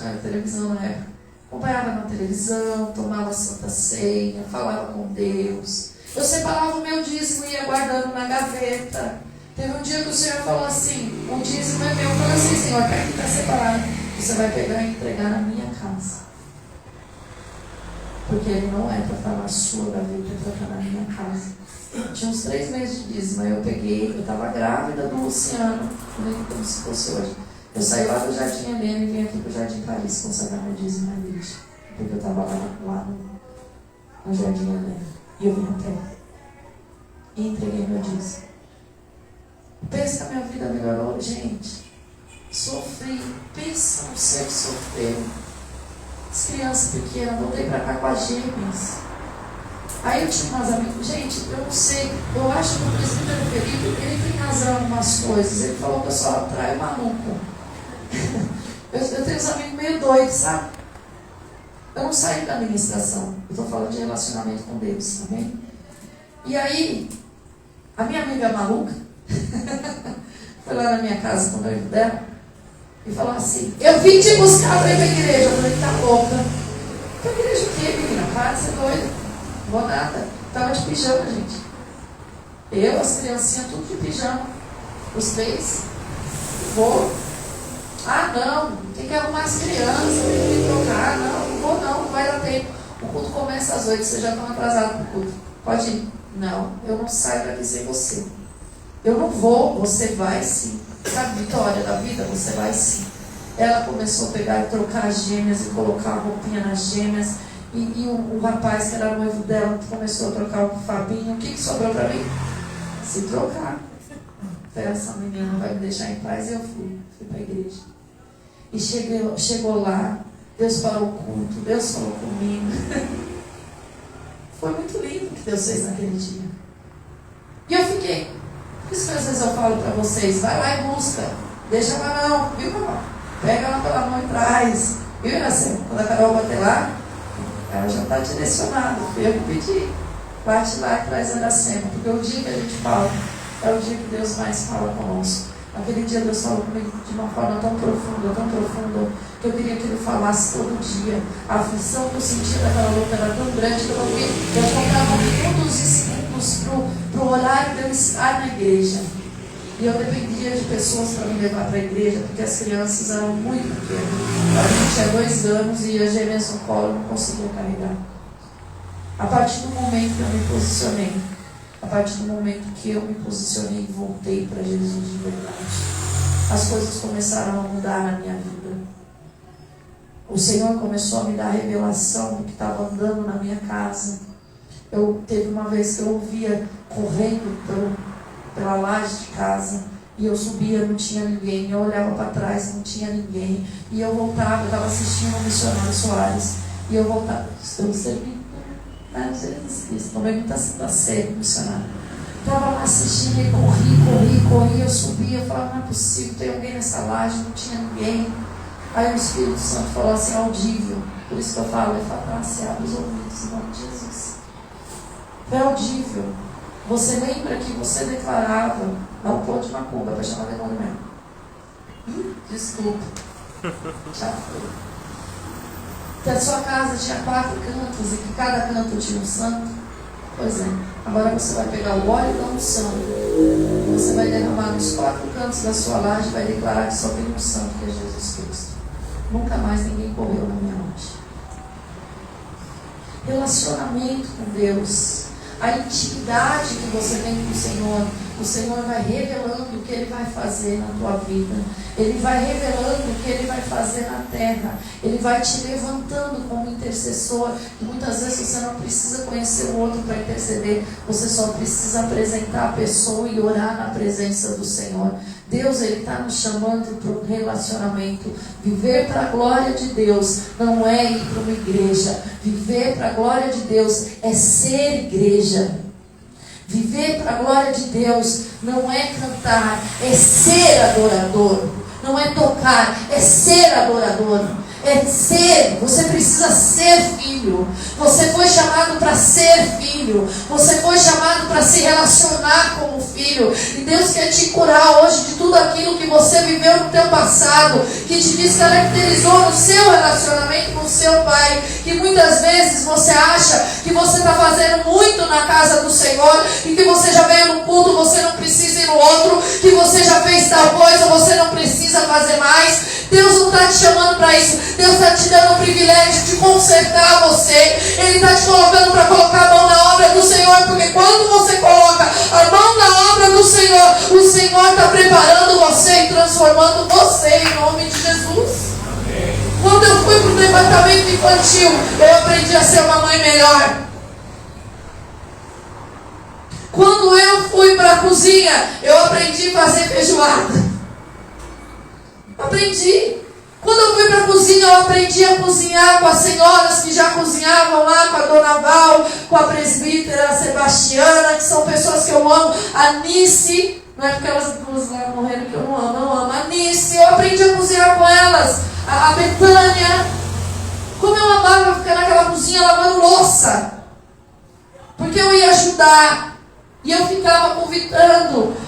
era televisão na época. Acompanhava na televisão, tomava Santa Ceia, falava com Deus. Eu separava o meu dízimo e ia guardando na gaveta. Teve um dia que o Senhor falou assim, o dízimo é meu. Eu falei assim, Senhor, tá aqui, está separado. Você vai pegar e entregar na minha casa. Porque ele não é para estar na sua gaveta, é para estar na minha casa. Tinha uns 3 meses de dízimo, aí eu peguei, eu estava grávida do Luciano, como se fosse hoje. Eu saí lá do Jardim Helena e vim aqui para o Jardim Paris consagrar meu dízimo na igreja. Porque eu estava lá no Jardim Helena. E eu vim a pé. E entreguei meu dízimo. Pensa que a minha vida melhorou, gente. Sofri. Pensa no ser que sofreu. As crianças pequenas, voltei para cá com as gêmeas. Aí eu tinha umas amigas. Gente, eu não sei. Eu acho que o presbítero Felipe, ele tem razão em algumas coisas. Ele falou que eu só atraio maluco. Eu tenho uns amigos meio doidos, sabe? Eu não saí da administração. Eu estou falando de relacionamento com Deus, tá bem? E aí, a minha amiga maluca foi lá na minha casa com o noivo dela e falou assim, eu vim te buscar para ir para a igreja. Eu falei, tá louca. Para a igreja o quê, menina? Para de ser doida. Não vou nada. Estava de pijama, gente. Eu, as criancinhas, tudo de pijama. Os 3. Vou. Ah, não. Tem que arrumar as crianças, tem que trocar. Não vou não vai dar tempo. O culto começa às 8, vocês já estão atrasados para o culto. Pode ir. Não, eu não saio para dizer você. Eu não vou, você vai sim. Sabe, vitória da vida? Você vai sim. Ela começou a pegar e trocar as gêmeas e colocar a roupinha nas gêmeas. E o rapaz que era noivo dela começou a trocar com o Fabinho. O que sobrou para mim? Se trocar. Essa menina não vai me deixar em paz. E eu fui para a igreja. E chegou lá, Deus parou o culto, Deus falou comigo. Foi muito lindo o que Deus fez naquele dia. E eu fiquei. Por isso que às vezes eu falo para vocês, vai lá e busca. Deixa lá não, viu, mamãe? Pega lá pela mão e traz. Viu, Iracema? Quando a Carol bater lá, ela já está direcionada. Eu que pedi. Bate lá e traz a Iracema. Porque o dia que a gente fala, é o dia que Deus mais fala conosco. Aquele dia Deus falou comigo de uma forma tão profunda, que eu queria que Ele falasse todo dia. A aflição que eu sentia daquela luta era tão grande que eu contava minutos e segundos para o horário de eu estar na igreja. E eu dependia de pessoas para me levar para a igreja, porque as crianças eram muito pequenas. A gente tinha 2 anos e as gêmeas no colo não conseguia carregar. A partir do momento que eu me posicionei, a partir do momento que eu me posicionei e voltei para Jesus de verdade, as coisas começaram a mudar na minha vida. O Senhor começou a me dar revelação do que estava andando na minha casa. Teve uma vez que eu ouvia correndo pela laje de casa, e eu subia, não tinha ninguém, eu olhava para trás, não tinha ninguém, e eu voltava, eu estava assistindo o Missionário Soares, e eu voltava, estou servindo, Jesus Cristo, também não está seco, missionário. Estava lá assistindo, e corri, eu subia, eu falava, não é possível, tem alguém nessa laje, não tinha ninguém. Aí o Espírito Santo falou assim, audível, por isso que eu falo, se abre os ouvidos em nome de Jesus. Foi audível. Você lembra que você declarava, não pôr de macumba, para chamar demônio mesmo. Desculpa. Já foi. Que a sua casa tinha 4 cantos e que cada canto tinha um santo. Pois é. Agora você vai pegar o óleo da unção. Você vai derramar nos 4 cantos da sua laje e vai declarar que só tem um santo, que é Jesus Cristo. Nunca mais ninguém correu na minha laje. Relacionamento com Deus. A intimidade que você tem com o Senhor vai revelando o que Ele vai fazer na tua vida. Ele vai revelando o que Ele vai fazer na terra. Ele vai te levantando como intercessor. E muitas vezes você não precisa conhecer o outro para interceder. Você só precisa apresentar a pessoa e orar na presença do Senhor. Deus, Ele está nos chamando para um relacionamento. Viver para a glória de Deus não é ir para uma igreja. Viver para a glória de Deus é ser igreja. Viver para a glória de Deus não é cantar, é ser adorador. Não é tocar, é ser adorador. É ser, você precisa ser filho. Você foi chamado para ser filho. Você foi chamado para se relacionar como filho. E Deus quer te curar hoje de tudo aquilo que você viveu no teu passado, que te descaracterizou no seu relacionamento com o seu pai. Que muitas vezes você acha que você está fazendo muito na casa do Senhor, e que você já veio no culto, você não precisa ir no outro, que você já fez tal coisa, você não precisa fazer mais. Deus não está te chamando para isso. Deus está te dando o privilégio de consertar você. Ele está te colocando para colocar a mão na obra do Senhor. Porque quando você coloca a mão na obra do Senhor, o Senhor está preparando você e transformando você em nome de Jesus. Amém. Quando eu fui para o departamento infantil, eu aprendi a ser uma mãe melhor. Quando eu fui para a cozinha, eu aprendi a fazer feijoada. Aprendi. Quando eu fui para a cozinha, eu aprendi a cozinhar com as senhoras que já cozinhavam lá, com a Dona Val, com a presbítera Sebastiana, que são pessoas que eu amo. A Nice, não é porque elas duas lá morreram que eu não amo, eu amo. A Nice, eu aprendi a cozinhar com elas. A Betânia. Como eu amava ficar naquela cozinha lavando louça. Porque eu ia ajudar. E eu ficava convidando.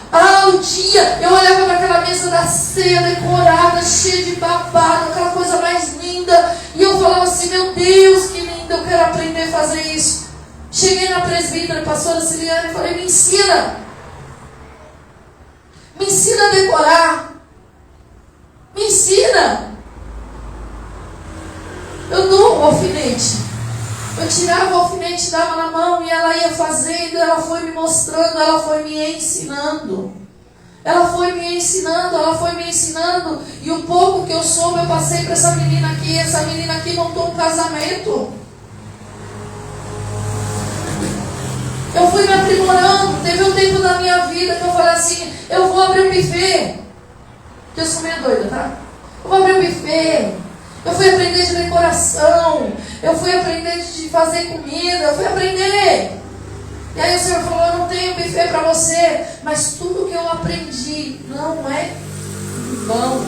O dia, eu olhava para aquela mesa da ceia decorada, cheia de babado, aquela coisa mais linda. E eu falava assim, meu Deus, que lindo, eu quero aprender a fazer isso. Cheguei na presbítera, pastora Ciliane, e falei, me ensina. Me ensina a decorar. Me ensina. Eu dou o alfinete. Eu tirava o alfinete, dava na mão e ela ia fazendo, ela foi me mostrando, ela foi me ensinando. Ela foi me ensinando. E o pouco que eu soube, eu passei para essa menina aqui. Essa menina aqui montou um casamento. Eu fui me aprimorando. Teve um tempo da minha vida que eu falei assim, eu vou abrir um buffet. Eu sou meio doida, tá? Eu vou abrir um buffet. Eu fui aprender de decoração. Eu fui aprender de fazer comida. Eu fui aprender. E aí o Senhor falou, eu não tenho buffet para você. Mas tudo que eu aprendi não é vão.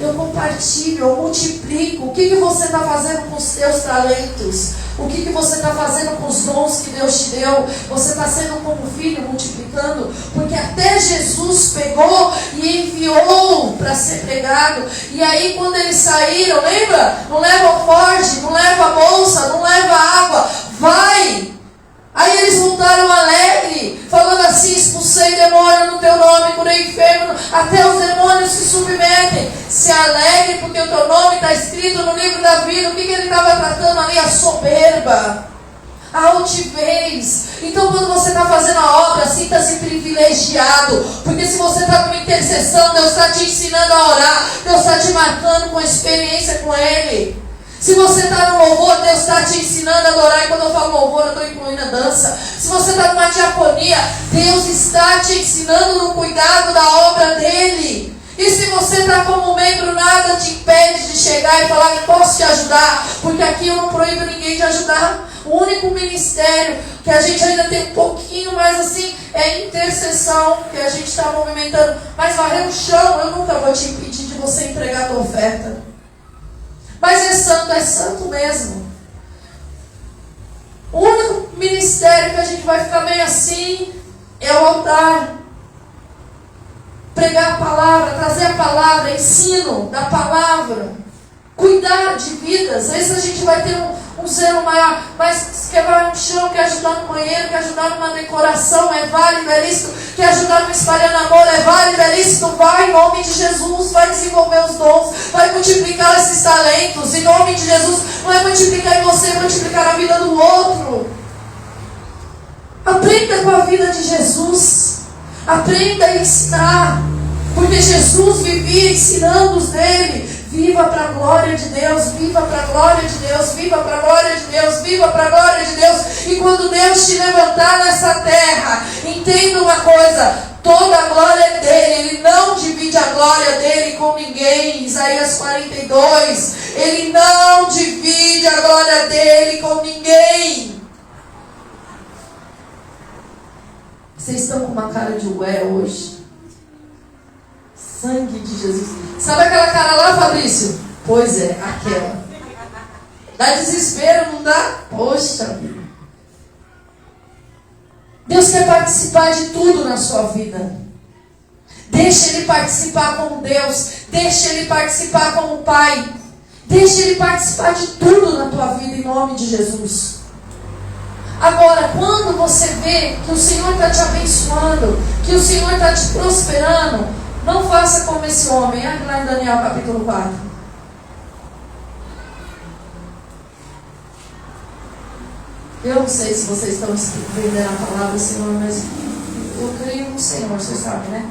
Eu compartilho, eu multiplico. O que você está fazendo com os seus talentos? O que você está fazendo com os dons que Deus te deu? Você está sendo como filho multiplicando? Porque até Jesus pegou e enviou para ser pregado. E aí quando eles saíram, lembra? Não leva o forte, não leva a bolsa, não leva água. Vai! Aí eles voltaram alegre, falando assim, expulsei demônio no teu nome, curei Até os demônios se submetem. Se alegre porque o teu nome está escrito no livro da vida. O que ele estava tratando ali? A soberba, a altivez. Então quando você está fazendo a obra, sinta-se privilegiado, porque se você está numa intercessão, Deus está te ensinando a orar, Deus está te marcando com experiência com Ele. Se você está no louvor, Deus está te ensinando a adorar. E quando eu falo louvor, eu estou incluindo a dança. Se você está numa diaconia, Deus está te ensinando no cuidado da obra dEle. E se você está como membro, nada te impede de chegar e falar: eu posso te ajudar, porque aqui eu não proíbo ninguém de ajudar. O único ministério que a gente ainda tem um pouquinho mais assim é intercessão, que a gente está movimentando. Mas varrer o chão, eu nunca vou te impedir de você entregar a tua oferta. Mas é santo mesmo. O único ministério que a gente vai ficar meio assim é o altar. Pregar a palavra, trazer a palavra, ensino da palavra, cuidar de vidas. Às vezes a gente vai ter um zelo maior, mas quer varrer um chão, quer ajudar no banheiro, quer ajudar numa decoração, é válido, é lícito. Quer ajudar no espalhando amor, é válido, é lícito. Vai em nome de Jesus, vai desenvolver os dons, vai multiplicar esses talentos. Em nome de Jesus, não é multiplicar em você, é multiplicar na vida do outro. Aprenda com a vida de Jesus. Aprenda a ensinar, porque Jesus vivia ensinando os dele. Viva para a glória de Deus, viva para a glória de Deus, viva para a glória de Deus, viva para a glória de Deus. E quando Deus te levantar nessa terra, entenda uma coisa: toda a glória é dele. Ele não divide a glória dele com ninguém. Isaías 42, ele não divide a glória dele com ninguém. Vocês estão com uma cara de ué hoje? Sangue de Jesus. Sabe aquela cara lá, Fabrício? Pois é, aquela. Dá desespero, não dá? Poxa vida. Deus quer participar de tudo na sua vida. Deixa Ele participar como Deus. Deixa Ele participar como Pai. Deixa Ele participar de tudo na tua vida, em nome de Jesus. Agora, quando você vê que o Senhor está te abençoando, que o Senhor está te prosperando, não faça como esse homem. Olha lá em Daniel capítulo 4. Eu não sei se vocês estão entendendo a palavra, Senhor, mas eu creio no Senhor, vocês sabem, né?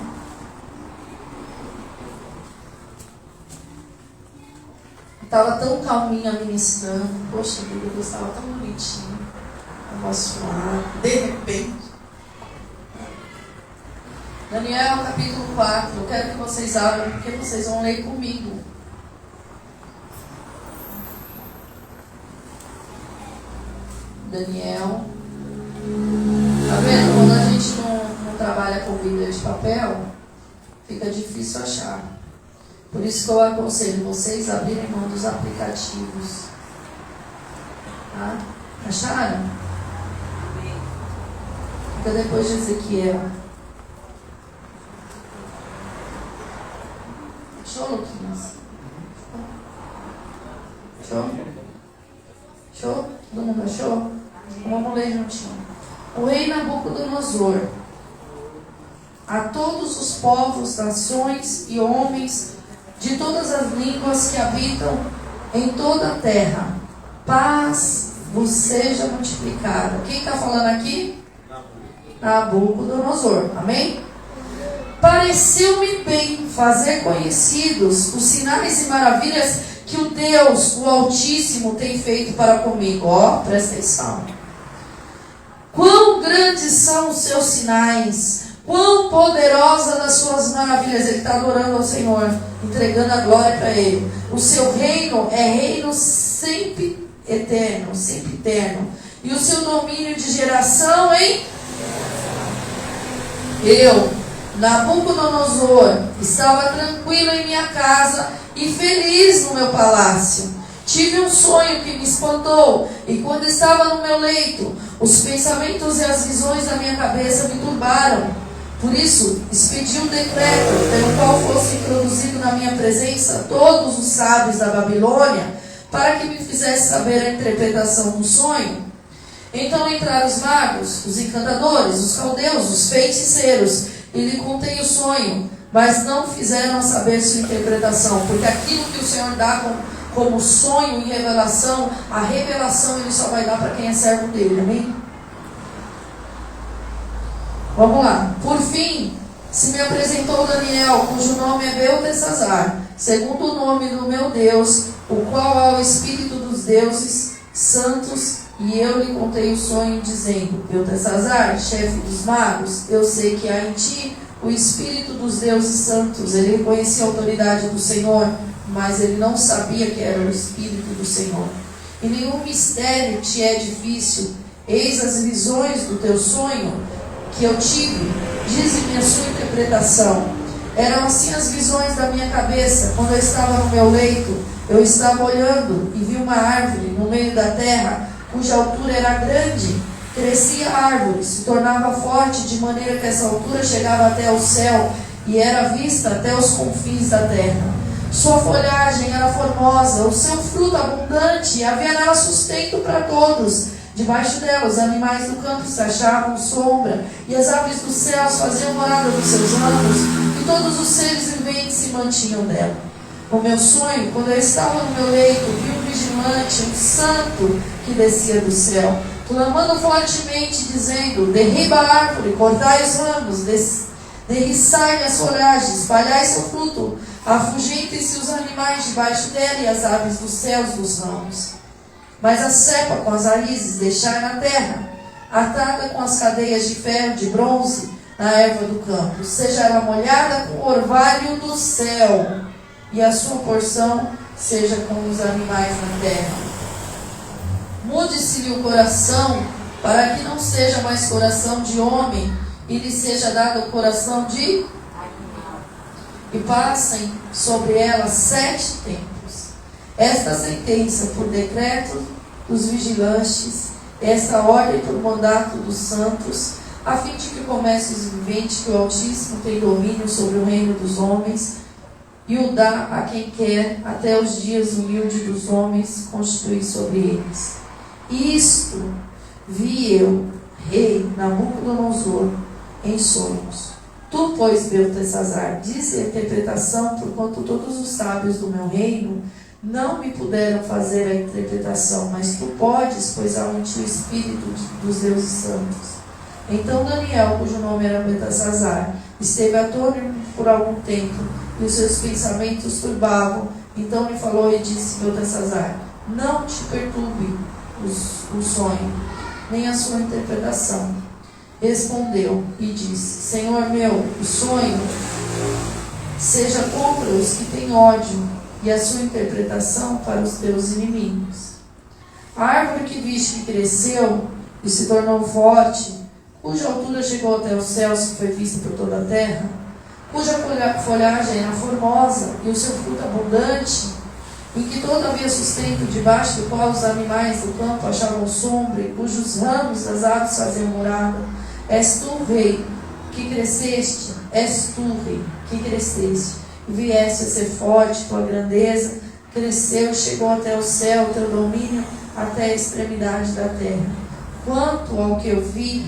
Estava tão calminha ministrando. Poxa vida, Deus estava tão bonitinho. Abençoado. De repente. Daniel capítulo 4. Eu quero que vocês abram, porque vocês vão ler comigo. Daniel. Tá vendo? Quando a gente não trabalha com Bíblia de papel, fica difícil achar. Por isso que eu aconselho vocês a abrirem mão dos aplicativos. Tá? Acharam? Fica depois de Ezequiel. Show, Luquinhas? Show? Show? Todo mundo achou? Vamos ler juntinho. O rei Nabucodonosor, a todos os povos, nações e homens de todas as línguas que habitam em toda a terra, paz vos seja multiplicada. Quem está falando aqui? Nabucodonosor. Amém? Pareceu-me bem fazer conhecidos os sinais e maravilhas que o Deus, o Altíssimo, tem feito para comigo. Ó, presta atenção. Quão grandes são os seus sinais, quão poderosa das suas maravilhas. Ele está adorando ao Senhor, entregando a glória para Ele. O seu reino é reino sempre eterno, e o seu domínio de geração em... Eu, Nabucodonosor, estava tranquilo em minha casa e feliz no meu palácio. Tive um sonho que me espantou, e quando estava no meu leito, os pensamentos e as visões da minha cabeça me turbaram. Por isso, expedi um decreto pelo qual fosse introduzido na minha presença todos os sábios da Babilônia, para que me fizesse saber a interpretação do sonho. Então entraram os magos, os encantadores, os caldeus, os feiticeiros, e lhe contei o sonho, mas não fizeram saber sua interpretação, porque aquilo que o Senhor dá como sonho e revelação, a revelação Ele só vai dar para quem é servo dele, amém? Vamos lá. Por fim, se me apresentou Daniel, cujo nome é Beltesazar, segundo o nome do meu Deus, o qual é o Espírito dos deuses santos, e eu lhe contei o sonho, dizendo: Beltesazar, chefe dos magos, eu sei que há em ti o Espírito dos deuses santos. Ele reconhecia a autoridade do Senhor, mas ele não sabia que era o Espírito do Senhor. E nenhum mistério te é difícil. Eis as visões do teu sonho que eu tive, dize-me a sua interpretação. Eram assim as visões da minha cabeça. Quando eu estava no meu leito, eu estava olhando e vi uma árvore no meio da terra, cuja altura era grande. Crescia a árvore, se tornava forte, de maneira que essa altura chegava até o céu e era vista até os confins da terra. Sua folhagem era formosa, o seu fruto abundante, e havia nela sustento para todos. Debaixo dela os animais do campo se achavam sombra, e as aves dos céus faziam morada nos seus ramos, e todos os seres viventes se mantinham nela. No meu sonho, quando eu estava no meu leito, vi um vigilante, um santo, que descia do céu, clamando fortemente, dizendo: derriba a árvore, cortai os ramos, derriçai as folhagens, espalhai seu fruto, afugentem-se os animais debaixo dela e as aves dos céus dos ramos. Mas a cepa com as raízes deixai na terra, atada com as cadeias de ferro, de bronze, na erva do campo. Seja ela molhada com o orvalho do céu, e a sua porção seja com os animais na terra. Mude-se-lhe o coração, para que não seja mais coração de homem, e lhe seja dado o coração de... E passem sobre ela 7 tempos. Esta sentença por decreto dos vigilantes, esta ordem por mandato dos santos, a fim de que comece os viventes, que o Altíssimo tem domínio sobre o reino dos homens, e o dá a quem quer, até os dias humildes dos homens constituir sobre eles. Isto vi eu, rei Nabucodonosor, em sonhos. Tu, pois, Beltesazar, dize a interpretação, porquanto todos os sábios do meu reino não me puderam fazer a interpretação, mas tu podes, pois há em ti o Espírito dos deuses santos. Então Daniel, cujo nome era Beltesazar, esteve atônito por algum tempo, e os seus pensamentos turbavam. Então lhe falou e disse: Beltesazar, não te perturbe o sonho, nem a sua interpretação. Respondeu e disse: Senhor meu, o sonho seja contra os que têm ódio, e a sua interpretação para os teus inimigos. A árvore que viste que cresceu e se tornou forte, cuja altura chegou até os céus, que foi vista por toda a terra, cuja folhagem era formosa e o seu fruto abundante, em que todo havia sustento, debaixo do qual os animais do campo achavam sombra, e cujos ramos das aves faziam morada. És tu, rei, que cresceste, és tu, rei, que cresceste, e vieste a ser forte, tua grandeza cresceu, chegou até o céu, teu domínio até a extremidade da terra. Quanto ao que eu vi,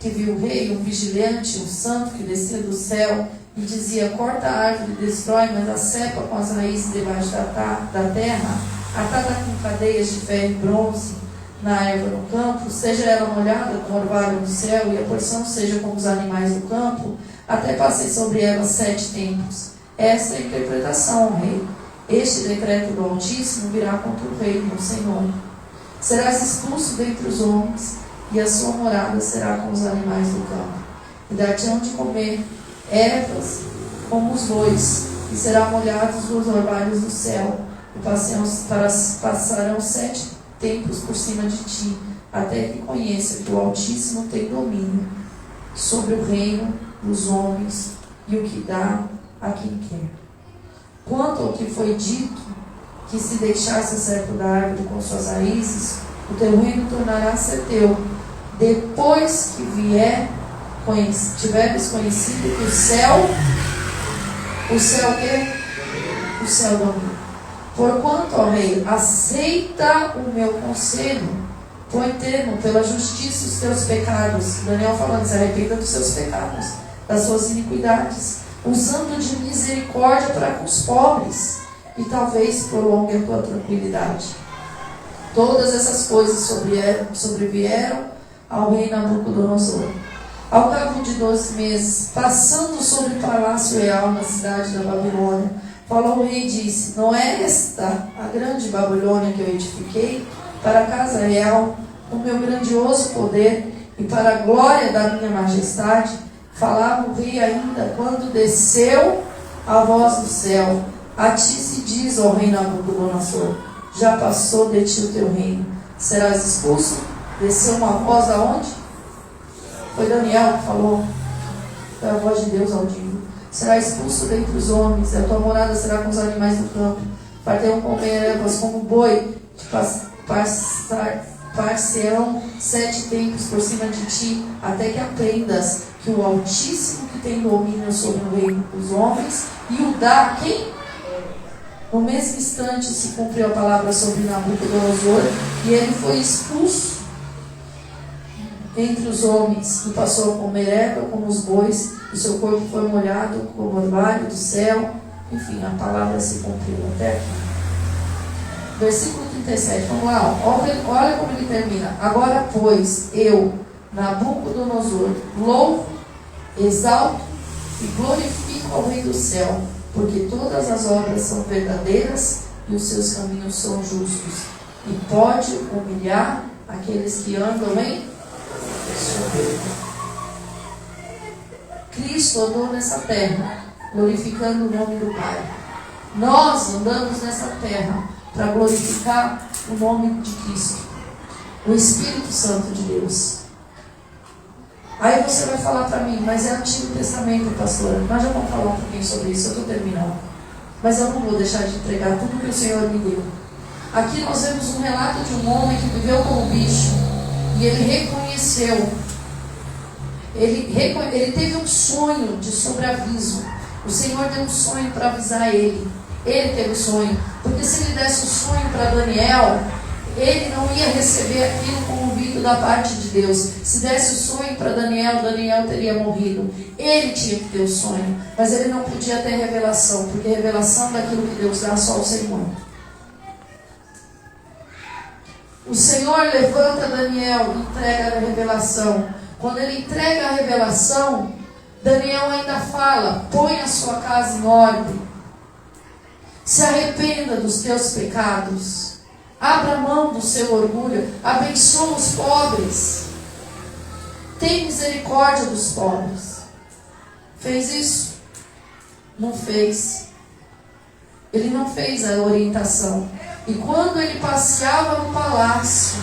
que viu o rei, um vigilante, um santo que descia do céu, e dizia: corta a árvore e destrói, mas a cepa com as raízes debaixo da terra, atada com cadeias de ferro e bronze, na erva no campo, seja ela molhada com orvalho do céu, e a porção seja como os animais do campo, até passem sobre ela 7 tempos. Esta é a interpretação, rei. Este decreto do Altíssimo virá contra o rei, meu Senhor. Serás expulso dentre os homens, e a sua morada será com os animais do campo. E dar-te-ão de comer ervas como os bois, e serão molhados os orvalhos do céu, e passarão 7 tempos por cima de ti, até que conheça que o Altíssimo tem domínio sobre o reino dos homens, e o que dá a quem quer. Quanto ao que foi dito, que se deixasse a cepa da árvore com suas raízes, o teu reino tornará a ser teu, depois que tiveres conhecido que o céu quê? O céu domina. Porquanto, ó rei, aceita o meu conselho, põe termo pela justiça os teus pecados. Daniel falando: se arrependa dos seus pecados, das suas iniquidades. usando de misericórdia para com os pobres, e talvez prolongue a tua tranquilidade. Todas essas coisas sobrevieram ao rei Nabucodonosor. Ao cabo de 12 meses, passando sobre o palácio real na cidade da Babilônia, falou o rei e disse: não é esta a grande Babilônia que eu edifiquei para a casa real, com meu grandioso poder e para a glória da minha majestade? Falava o rei ainda, quando desceu a voz do céu: a ti se diz, ó rei Nabucodonosor, já passou de ti o teu reino, serás expulso. Desceu uma voz aonde? Foi Daniel que falou, foi a voz de Deus audível. Será expulso dentre os homens, e a tua morada será com os animais do campo. Partirão comer ervas como boi, par-se-ão 7 tempos por cima de ti, até que aprendas que o Altíssimo que tem domínio sobre o reino dos homens, e o dá a quem? No mesmo instante se cumpriu a palavra sobre Nabucodonosor, e ele foi expulso entre os homens, e passou a comer erva como os bois, o seu corpo foi molhado como o orvalho do céu. Enfim, a palavra se cumpriu até aqui. Versículo 37, vamos lá, olha como ele termina. Agora, pois, eu, Nabucodonosor, louvo, exalto e glorifico ao Rei do céu, porque todas as obras são verdadeiras e os seus caminhos são justos, e pode humilhar aqueles que andam em soberba. Cristo andou nessa terra, glorificando o nome do Pai. Nós andamos nessa terra para glorificar o nome de Cristo, o Espírito Santo de Deus. Aí você vai falar para mim, mas é Antigo Testamento, pastora. Nós já vamos falar um pouquinho sobre isso, eu estou terminando. Mas eu não vou deixar de entregar tudo que o Senhor me deu. Aqui nós vemos um relato de um homem que viveu como bicho, e ele reconheceu. Ele teve um sonho de sobreaviso. O Senhor deu um sonho para avisar ele. Ele teve o sonho. Porque se ele desse o sonho para Daniel, ele não ia receber aquilo como vindo da parte de Deus. Se desse o sonho para Daniel, Daniel teria morrido. Ele tinha que ter o sonho. Mas ele não podia ter revelação. Porque revelação daquilo que Deus dá só ao Senhor. O Senhor levanta Daniel e entrega a revelação. Quando ele entrega a revelação, Daniel ainda fala: põe a sua casa em ordem, se arrependa dos teus pecados, abra mão do seu orgulho, abençoa os pobres, tem misericórdia dos pobres. Fez isso? Não fez. Ele não fez a orientação. E quando ele passeava no palácio,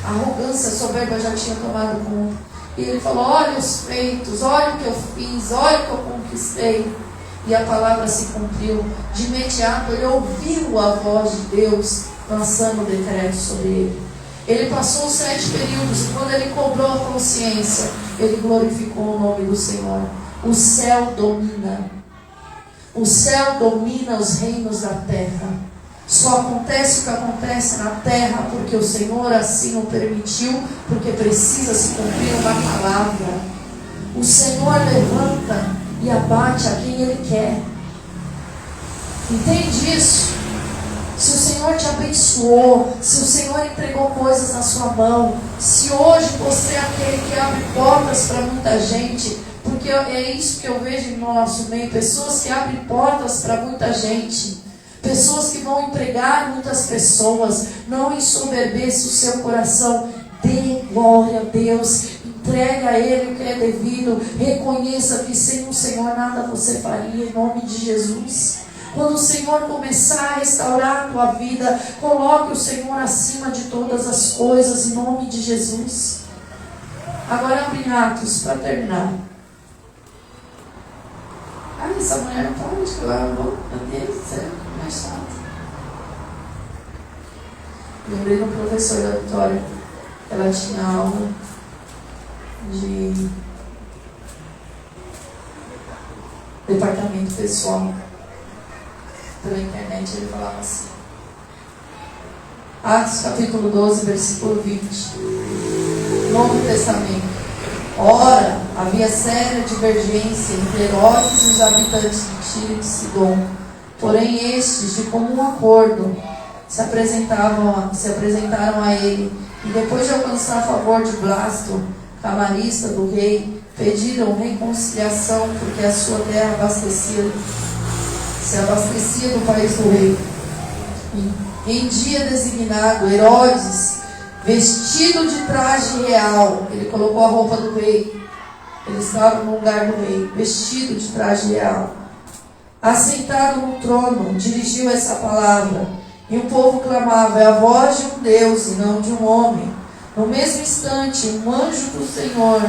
a arrogância, a soberba já tinha tomado conta. E ele falou: olha os feitos, olha o que eu fiz, olha o que eu conquistei. E a palavra se cumpriu. De imediato ele ouviu a voz de Deus lançando o decreto sobre ele. Ele passou os 7 períodos, e quando ele cobrou a consciência, ele glorificou o nome do Senhor. O céu domina. O céu domina os reinos da terra. Só acontece o que acontece na terra porque o Senhor assim o permitiu, porque precisa se cumprir uma palavra. O Senhor levanta e abate a quem Ele quer. Entende isso? Se o Senhor te abençoou, se o Senhor entregou coisas na sua mão, se hoje você é aquele que abre portas para muita gente, porque é isso que eu vejo no nosso meio, pessoas que abrem portas para muita gente. Pessoas que vão empregar muitas pessoas. Não ensoberbeça o seu coração. Dê glória a Deus. Entrega a Ele o que é devido. Reconheça que sem o Senhor nada você faria, em nome de Jesus. Quando o Senhor começar a restaurar a tua vida, coloque o Senhor acima de todas as coisas, em nome de Jesus. Agora abre em Atos, para terminar. Ah, essa mulher não pode, que eu amo. Meu Deus do céu. Mais chato. Lembrei do professor da Vitória. Ela tinha aula de departamento pessoal. Pela internet ele falava assim. Atos capítulo 12, versículo 20. Novo Testamento. Ora, havia séria divergência entre Herodes e os habitantes de Tiro e de Sidom. Porém estes, de comum acordo, se apresentaram a ele, e depois de alcançar favor de Blasto, camarista do rei, pediram reconciliação, porque a sua terra se abastecia do país do rei. Em dia designado, Herodes, vestido de traje real, ele colocou a roupa do rei, ele estava no lugar do rei, vestido de traje real, assentado no trono, dirigiu essa palavra, e o povo clamava: é a voz de um Deus e não de um homem. No mesmo instante, um anjo do Senhor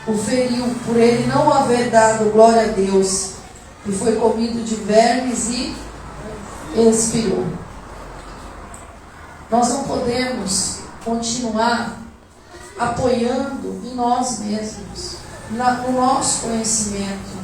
o feriu, por ele não haver dado glória a Deus, e foi comido de vermes e expirou. Nós não podemos continuar apoiando em nós mesmos, no nosso conhecimento.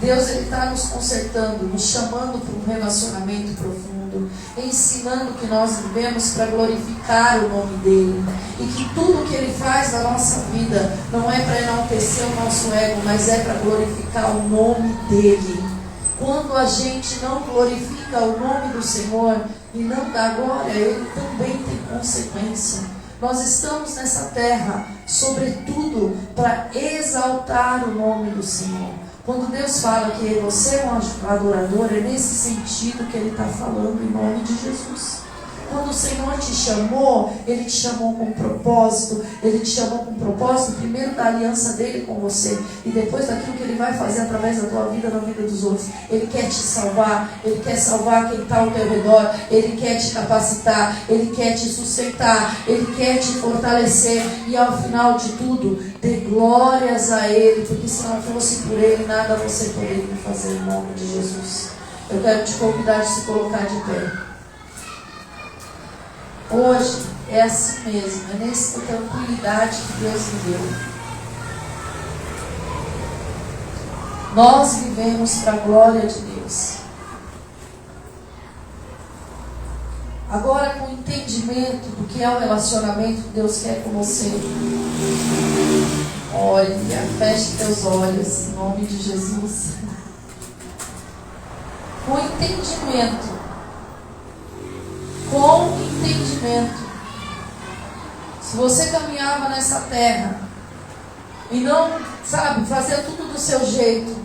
Deus está nos consertando, nos chamando para um relacionamento profundo, ensinando que nós vivemos para glorificar o nome dEle, e que tudo que Ele faz na nossa vida não é para enaltecer o nosso ego, mas é para glorificar o nome dEle. Quando a gente não glorifica o nome do Senhor e não dá glória, Ele também tem consequência. Nós estamos nessa terra, sobretudo, para exaltar o nome do Senhor. Quando Deus fala que você é um adorador, é nesse sentido que Ele está falando, em nome de Jesus. Quando o Senhor te chamou, Ele te chamou com propósito. Ele te chamou com propósito, primeiro da aliança dEle com você, e depois daquilo que Ele vai fazer através da tua vida, na vida dos outros. Ele quer te salvar, Ele quer salvar quem está ao teu redor, Ele quer te capacitar, Ele quer te sustentar, Ele quer te fortalecer, e ao final de tudo, dê glórias a Ele, porque se não fosse por Ele, nada você poderia fazer, em nome de Jesus. Eu quero te convidar a se colocar de pé. Hoje é assim mesmo, é nessa tranquilidade que Deus me deu. Nós vivemos para a glória de Deus. Agora, com o entendimento do que é o relacionamento que Deus quer com você, olha, feche teus olhos, em nome de Jesus. Com entendimento. Se você caminhava nessa terra e não, fazia tudo do seu jeito,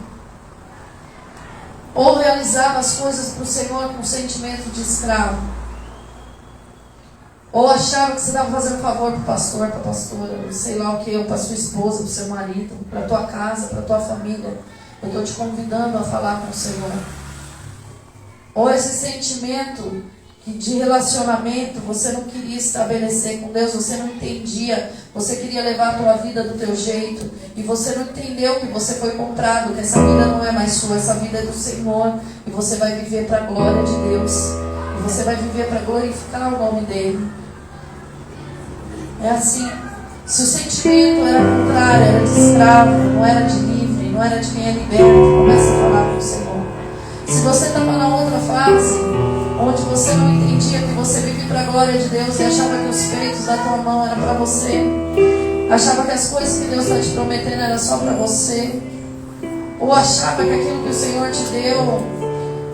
ou realizava as coisas para o Senhor com sentimento de escravo, ou achava que você estava fazendo favor para o pastor, para a pastora, sei lá o que, ou para a sua esposa, para o seu marido, para a tua casa, para a tua família, eu estou te convidando a falar com o Senhor. Ou esse sentimento de relacionamento você não queria estabelecer com Deus, você não entendia, você queria levar a tua vida do teu jeito, e você não entendeu que você foi comprado, que essa vida não é mais sua, essa vida é do Senhor, e você vai viver para a glória de Deus, e você vai viver para glorificar o nome dEle. É assim. Se o sentimento era contrário, era de escravo, não era de livre, não era de quem é liberto, começa a falar com o Senhor. Se você estava na outra fase, onde você não entendia que você vive para a glória de Deus e achava que os feitos da tua mão eram para você, achava que as coisas que Deus está te prometendo eram só para você, ou achava que aquilo que o Senhor te deu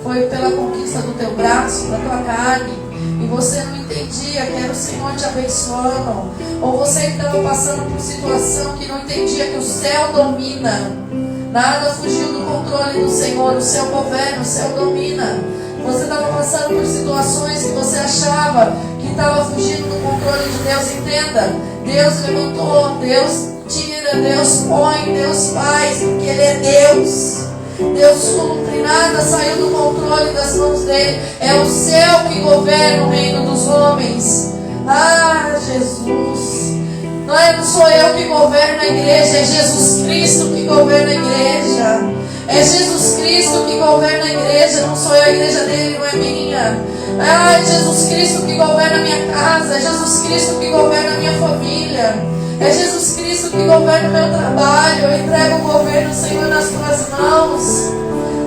foi pela conquista do teu braço, da tua carne, e você não entendia que era o Senhor te abençoando, ou você estava passando por situação que não entendia que o céu domina, nada fugiu do controle do Senhor, o céu governa, o céu domina. Você estava passando por situações que você achava que estava fugindo do controle de Deus. Entenda, Deus levantou, Deus tira, Deus põe, Deus faz, porque Ele é Deus. Deus cumpre, nada saiu do controle das mãos dEle. É o céu que governa o reino dos homens. Ah, Jesus. Não sou eu que governo a igreja, é Jesus Cristo que governa a igreja. É Jesus Cristo que governa a igreja, não sou eu, a igreja dele não é minha. É Jesus Cristo que governa a minha casa, é Jesus Cristo que governa a minha família, é Jesus Cristo que governa o meu trabalho. Eu entrego o governo, Senhor, nas tuas mãos.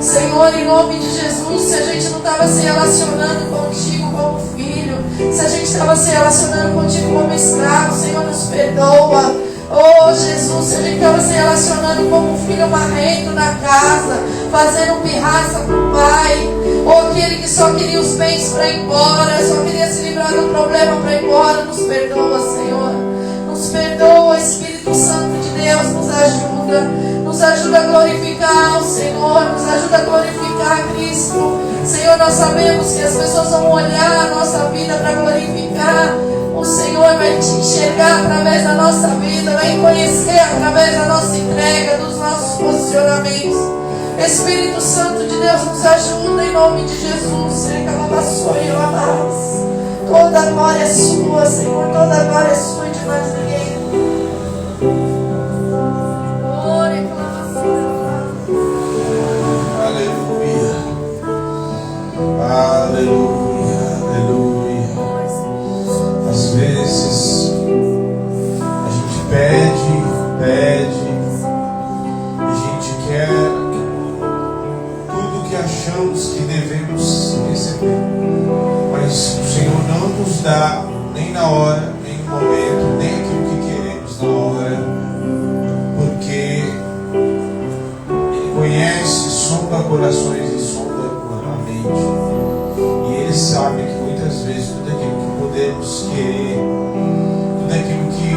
Senhor, em nome de Jesus, se a gente não estava se relacionando contigo como filho, se a gente estava se relacionando contigo como escravo, Senhor, nos perdoa. Oh Jesus, se ele estava se relacionando como um filho marrento na casa, fazendo pirraça para o pai, ou aquele que só queria os bens para ir embora, só queria se livrar do problema para ir embora, nos perdoa, Senhor. Nos perdoa, Espírito Santo de Deus, nos ajuda a glorificar o Senhor, nos ajuda a glorificar Cristo. Senhor, nós sabemos que as pessoas vão olhar a nossa vida para glorificar. O Senhor vai te enxergar através da nossa vida, vai conhecer através da nossa entrega, dos nossos posicionamentos. Espírito Santo de Deus, nos ajuda em nome de Jesus. Toda a glória é sua, Senhor, toda a glória é sua e de mais ninguém. Aleluia, aleluia, aleluia. Às vezes a gente pede, e a gente quer tudo que achamos que devemos receber, mas o Senhor não nos dá nem na hora, nem no momento, nem aquilo que queremos na hora, porque Ele conhece, sonda corações e sonda a mente, e Ele sabe que muitas vezes tudo aquilo que podemos querer, tudo aquilo que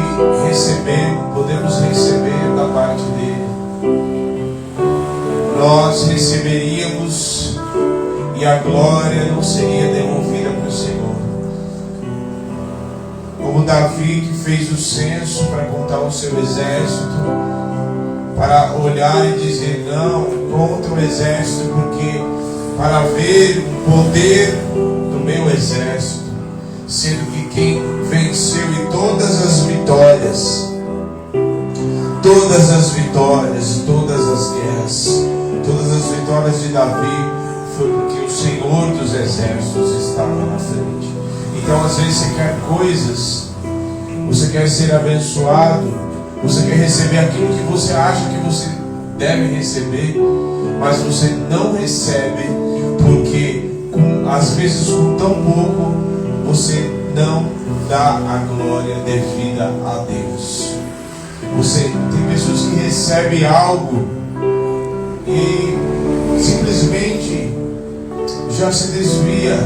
podemos receber da parte dele, nós receberíamos e a glória não seria devolvida para o Senhor. Como Davi, que fez o censo para contar o seu exército, para olhar e dizer: não, contra o exército, porque para ver o poder do meu exército, sendo que quem venceu e todas as vitórias e todas as guerras, todas as vitórias de Davi, foi porque o Senhor dos exércitos estava na frente. Então às vezes você quer coisas, você quer ser abençoado, você quer receber aquilo que você acha que você deve receber, mas você não recebe, porque às vezes com tão pouco você não dá a glória devida a Deus. Tem pessoas que recebem algo e simplesmente já se desvia.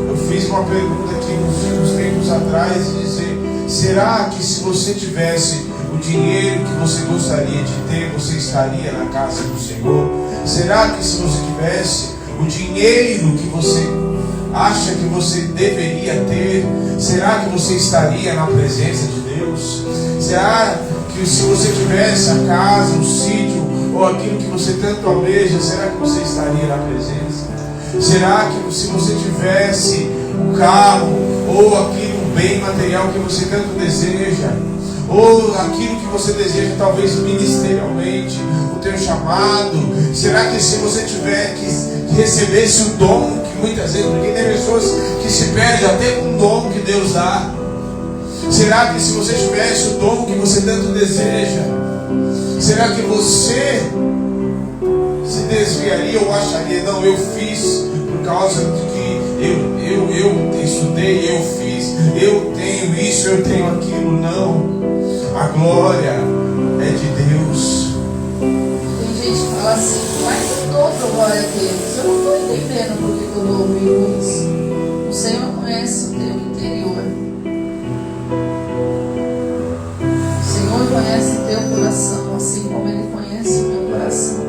Eu fiz uma pergunta aqui uns tempos atrás e dizer: será que se você tivesse o dinheiro que você gostaria de ter, você estaria na casa do Senhor? Será que se você tivesse o dinheiro que você acha que você deveria ter, será que você estaria na presença de Deus? Será que se você tivesse a casa, o sítio, ou aquilo que você tanto almeja, será que você estaria na presença? Será que se você tivesse um carro, ou aquele bem material que você tanto deseja, ou aquilo que você deseja talvez ministerialmente, o teu chamado, será que se você tiver que recebesse o dom, que muitas vezes, porque tem pessoas que se perdem até com o dom que Deus dá, será que se você tivesse o dom que você tanto deseja, será que você se desviaria ou acharia: não, eu fiz por causa de que eu estudei, eu fiz, eu tenho isso, eu tenho aquilo? Não, a glória é de Deus. Tem gente que fala assim: mas eu dou glória a Deus, eu não estou entendendo por que eu estou ouvindo isso. O Senhor conhece o teu interior, o Senhor conhece o teu coração, assim como Ele conhece o meu coração.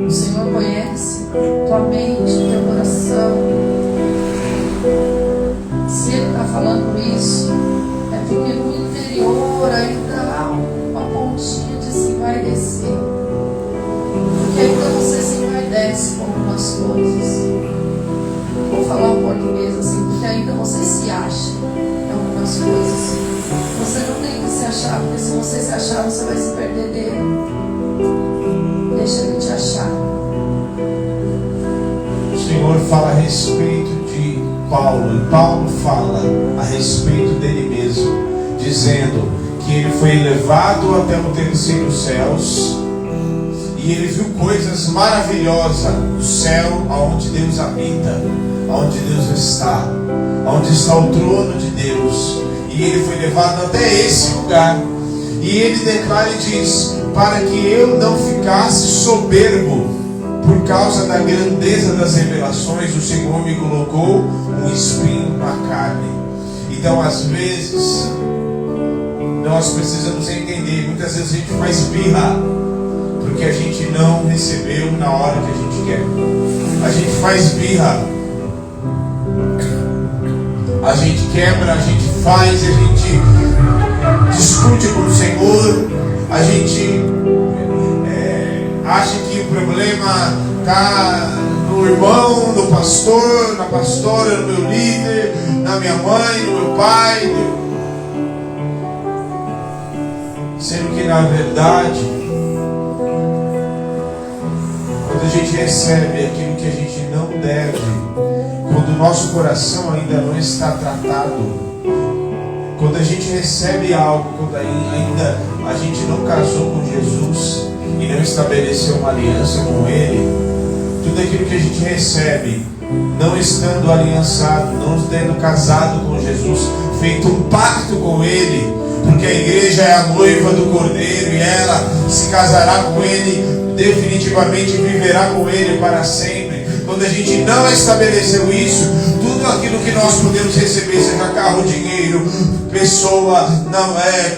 O Senhor conhece tua mente, o teu coração. Se Ele está falando isso, é porque no interior ainda há uma pontinha de se vai descer. Porque ainda você se vai desce com algumas coisas. Vou falar um português assim, porque ainda você se acha em algumas coisas. Você não tem que se achar, porque se você se achar, você vai se perder dele. Deixa Ele te achar. O Senhor fala a respeito de Paulo, e Paulo fala a respeito dele mesmo, dizendo que ele foi elevado até o terceiro céus, e ele viu coisas maravilhosas do céu, onde Deus habita, onde Deus está, onde está o trono de Deus. E e ele foi levado até esse lugar. E ele declara e diz: para que eu não ficasse soberbo por causa da grandeza das revelações, o Senhor me colocou um espinho na carne. Então, às vezes, nós precisamos entender, muitas vezes a gente faz birra porque a gente não recebeu na hora que a gente quer. A gente faz birra, a gente quebra, a gente faz, a gente discute com o Senhor, a gente acha que o problema está no irmão, no pastor, na pastora, no meu líder, na minha mãe, no meu pai, sendo que na verdade, quando a gente recebe aquilo que a gente não deve, quando o nosso coração ainda não está tratado, quando a gente recebe algo, quando ainda a gente não casou com Jesus e não estabeleceu uma aliança com Ele, tudo aquilo que a gente recebe, não estando aliançado, não tendo casado com Jesus, feito um pacto com Ele, porque a igreja é a noiva do Cordeiro e ela se casará com Ele definitivamente, viverá com Ele para sempre. Quando a gente não estabeleceu isso, tudo aquilo que nós podemos receber, seja carro, dinheiro, pessoa,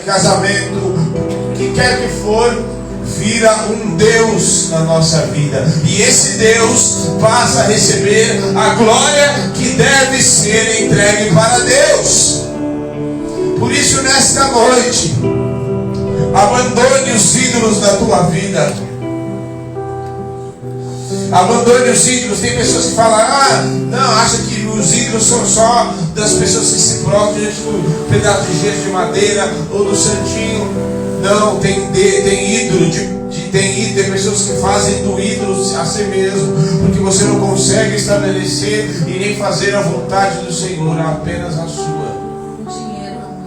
casamento, o que quer que for, vira um Deus na nossa vida. E esse Deus passa a receber a glória que deve ser entregue para Deus. Por isso, nesta noite, abandone os ídolos da tua vida. Abandone os ídolos. Tem pessoas que falam: não, acha que os ídolos são só das pessoas que se prostram diante do pedaço de gesso de madeira ou do santinho. Não, tem ídolo, tem pessoas que fazem do ídolo a si mesmo, porque você não consegue estabelecer e nem fazer a vontade do Senhor, apenas a sua. O dinheiro é um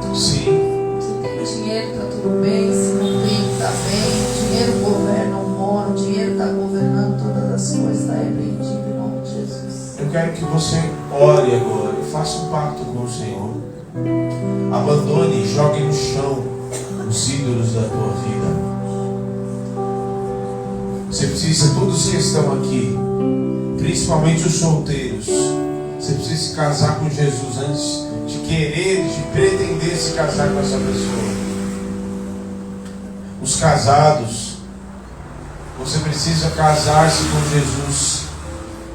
ídolo. Sim. Se tem dinheiro, está tudo bem. Se não tem, está bem. O dinheiro governa o mundo, o dinheiro está governando todas as coisas. Está repreendido em nome de Jesus. Eu quero que você ore agora e faça um pacto com o Senhor. Abandone e jogue no chão os ídolos da tua vida. Você precisa, todos que estão aqui, principalmente os solteiros, você precisa se casar com Jesus antes de querer, de pretender se casar com essa pessoa. Os casados, você precisa casar-se com Jesus.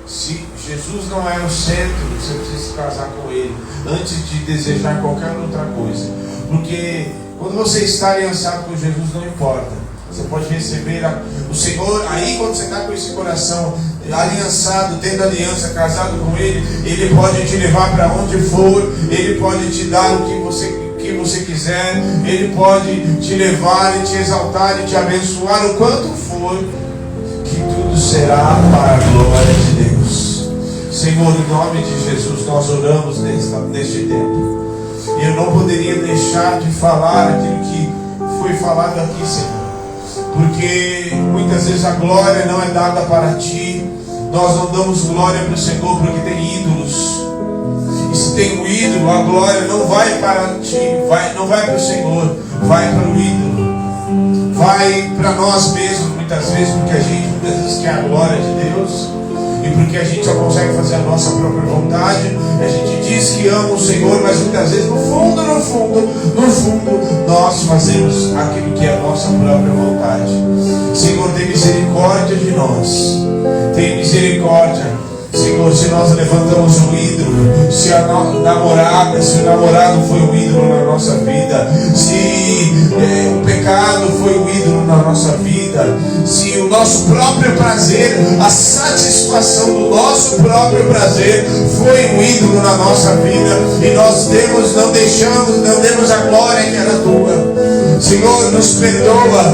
Se Jesus não é o centro, você precisa se casar com Ele antes de desejar qualquer outra coisa. Porque quando você está aliançado com Jesus, não importa. Você pode receber o Senhor. Aí quando você está com esse coração aliançado, tendo aliança, casado com Ele, Ele pode te levar para onde for. Ele pode te dar o que você quiser. Ele pode te levar e te exaltar e te abençoar o quanto for, que tudo será para a glória de Deus. Senhor, em nome de Jesus, nós oramos neste tempo. E eu não poderia deixar de falar aquilo que foi falado aqui, Senhor. Porque muitas vezes a glória não é dada para Ti. Nós não damos glória para o Senhor porque tem ídolos. E se tem um ídolo, a glória não vai para Ti, não vai para o Senhor, vai para o ídolo. Vai para nós mesmos muitas vezes, porque a gente muitas vezes quer a glória de Deus. E porque a gente só consegue fazer a nossa própria vontade. A gente diz que ama o Senhor, mas muitas vezes no fundo, nós fazemos aquilo que é a nossa própria vontade. Senhor, tem misericórdia de nós. Tem misericórdia. Senhor, se nós levantamos um ídolo, se a namorada, se o namorado foi um ídolo na nossa vida, se o pecado foi um ídolo na nossa vida, se o nosso próprio prazer, a satisfação do nosso próprio prazer foi um ídolo na nossa vida, e nós não demos a glória que era tua. Senhor, nos perdoa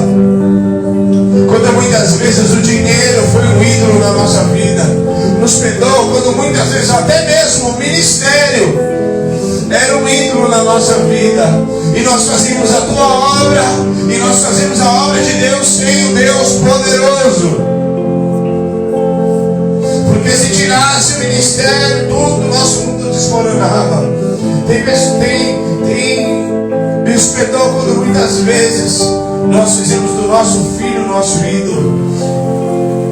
quando muitas vezes o dinheiro foi um ídolo na nossa vida. Nos perdoa quando muitas vezes até mesmo o ministério era um ídolo na nossa vida. E nós fazíamos a tua obra, e nós fazemos a obra de Deus sem o Deus poderoso. Porque se tirasse o ministério, tudo, nosso mundo desmoronava. Tem Nós fizemos do nosso filho o nosso ídolo.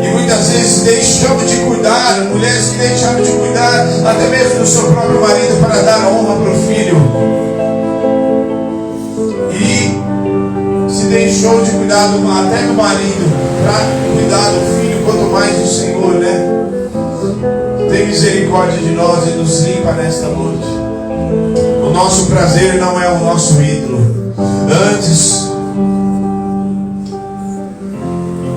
E muitas vezes deixamos de cuidar, mulheres que deixaram de cuidar até mesmo do seu próprio marido para dar honra para o filho. E se deixou de cuidar até do marido para cuidar do filho, quanto mais do Senhor, né? Tem misericórdia de nós e nos limpa nesta noite. O nosso prazer não é o nosso ídolo. Antes,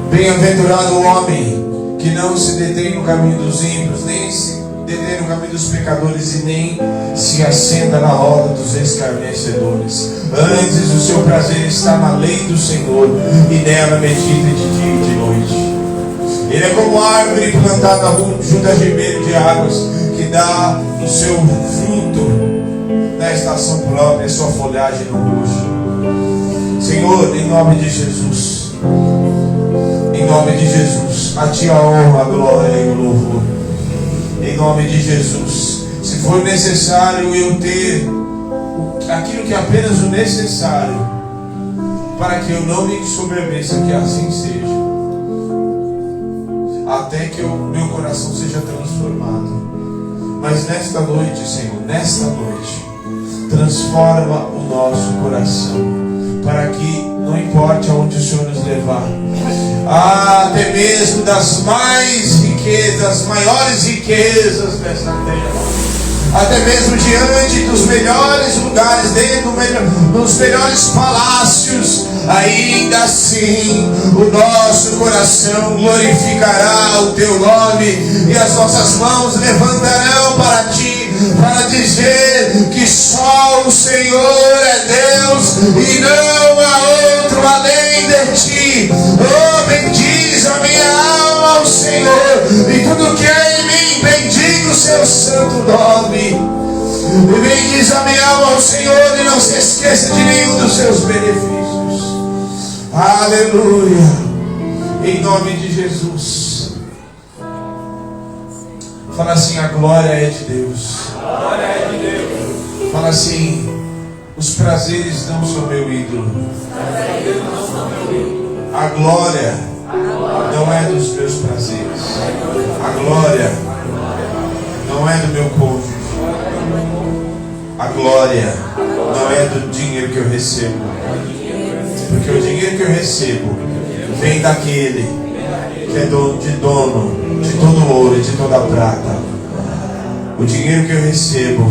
bem-aventurado o homem que não se detém no caminho dos ímpios, nem se detém no caminho dos pecadores e nem se assenta na roda dos escarnecedores. Antes, o seu prazer está na lei do Senhor e nela medita de dia e de noite. Ele é como árvore plantada junto a ribeiro de águas, que dá o seu fruto na estação própria, sua folhagem não murcha. Senhor, em nome de Jesus, em nome de Jesus, a Ti a honra, a glória e o louvor. Em nome de Jesus, se for necessário eu ter aquilo que é apenas o necessário, para que eu não me ensoberbeça, que assim seja, até que o meu coração seja transformado. Mas nesta noite, Senhor, nesta noite, transforma o nosso coração, para que não importe aonde o Senhor nos levar, até mesmo das maiores riquezas dessa terra, até mesmo diante dos melhores lugares, dentro dos melhores palácios, ainda assim o nosso coração glorificará o Teu nome e as nossas mãos levantarão para Ti, para dizer que só o Senhor é Deus e não há outro além de Ti. Oh, bendiz a minha alma ao Senhor e tudo que é em mim, bendiga o Seu santo nome. E bendiz a minha alma ao Senhor e não se esqueça de nenhum dos Seus benefícios. Aleluia. Em nome de Jesus. Fala assim: a glória é de Deus. Glória é de Deus. Fala assim: os prazeres não são meu ídolo. A glória não é dos meus prazeres. A glória não é do meu cônjuge. A glória não é do dinheiro que eu recebo. Porque o dinheiro que eu recebo vem daquele que é dono de todo o ouro e de toda a prata. O dinheiro que eu recebo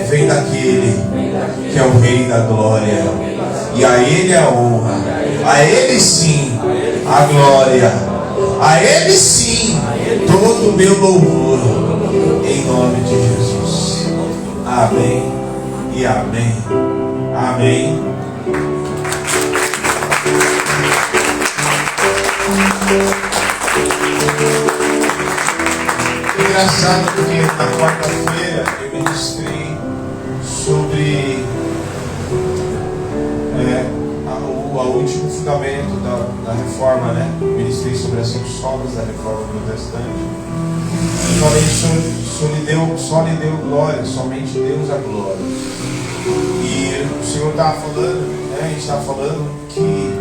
vem daquele que é o Rei da glória. E a Ele a honra, a Ele sim a glória, a Ele sim todo o meu louvor, em nome de Jesus. Amém e amém. Amém. Engraçado porque na quarta-feira eu ministrei sobre o último fundamento da reforma, né? Ministrei sobre as 5 solas da reforma protestante. E falei só lhe deu glória, somente Deus a glória. E o Senhor estava falando, né? A gente estava falando que,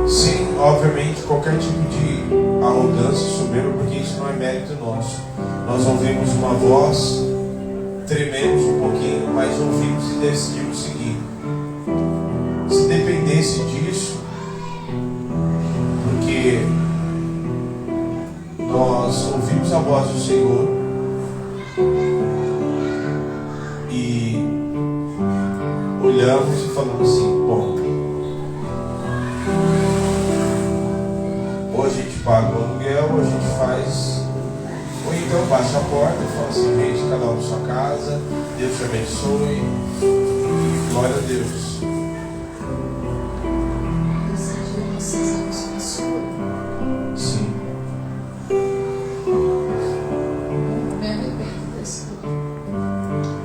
sem, obviamente, qualquer tipo de arrogância, soberba, porque isso não é mérito nosso. Nós ouvimos uma voz, trememos um pouquinho, mas ouvimos e decidimos seguir. Se dependesse disso, porque nós ouvimos a voz do Senhor e olhamos e falamos assim: bom, ou a gente paga o aluguel, ou a gente faz, ou então baixa a porta e fala assim: gente, cada um na sua casa, Deus te abençoe, glória a Deus. Sim.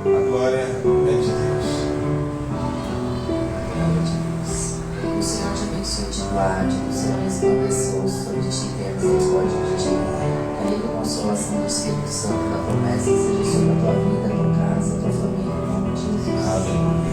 A glória é de Deus. O Senhor te abençoe e te guarde, o Senhor resplandeça o rosto sobre ti e tenha misericórdia de ti. Que a livre consolação do Espírito Santo da promessa seja sobre a tua vida, a tua casa, a tua família, em nome de Jesus. Amém.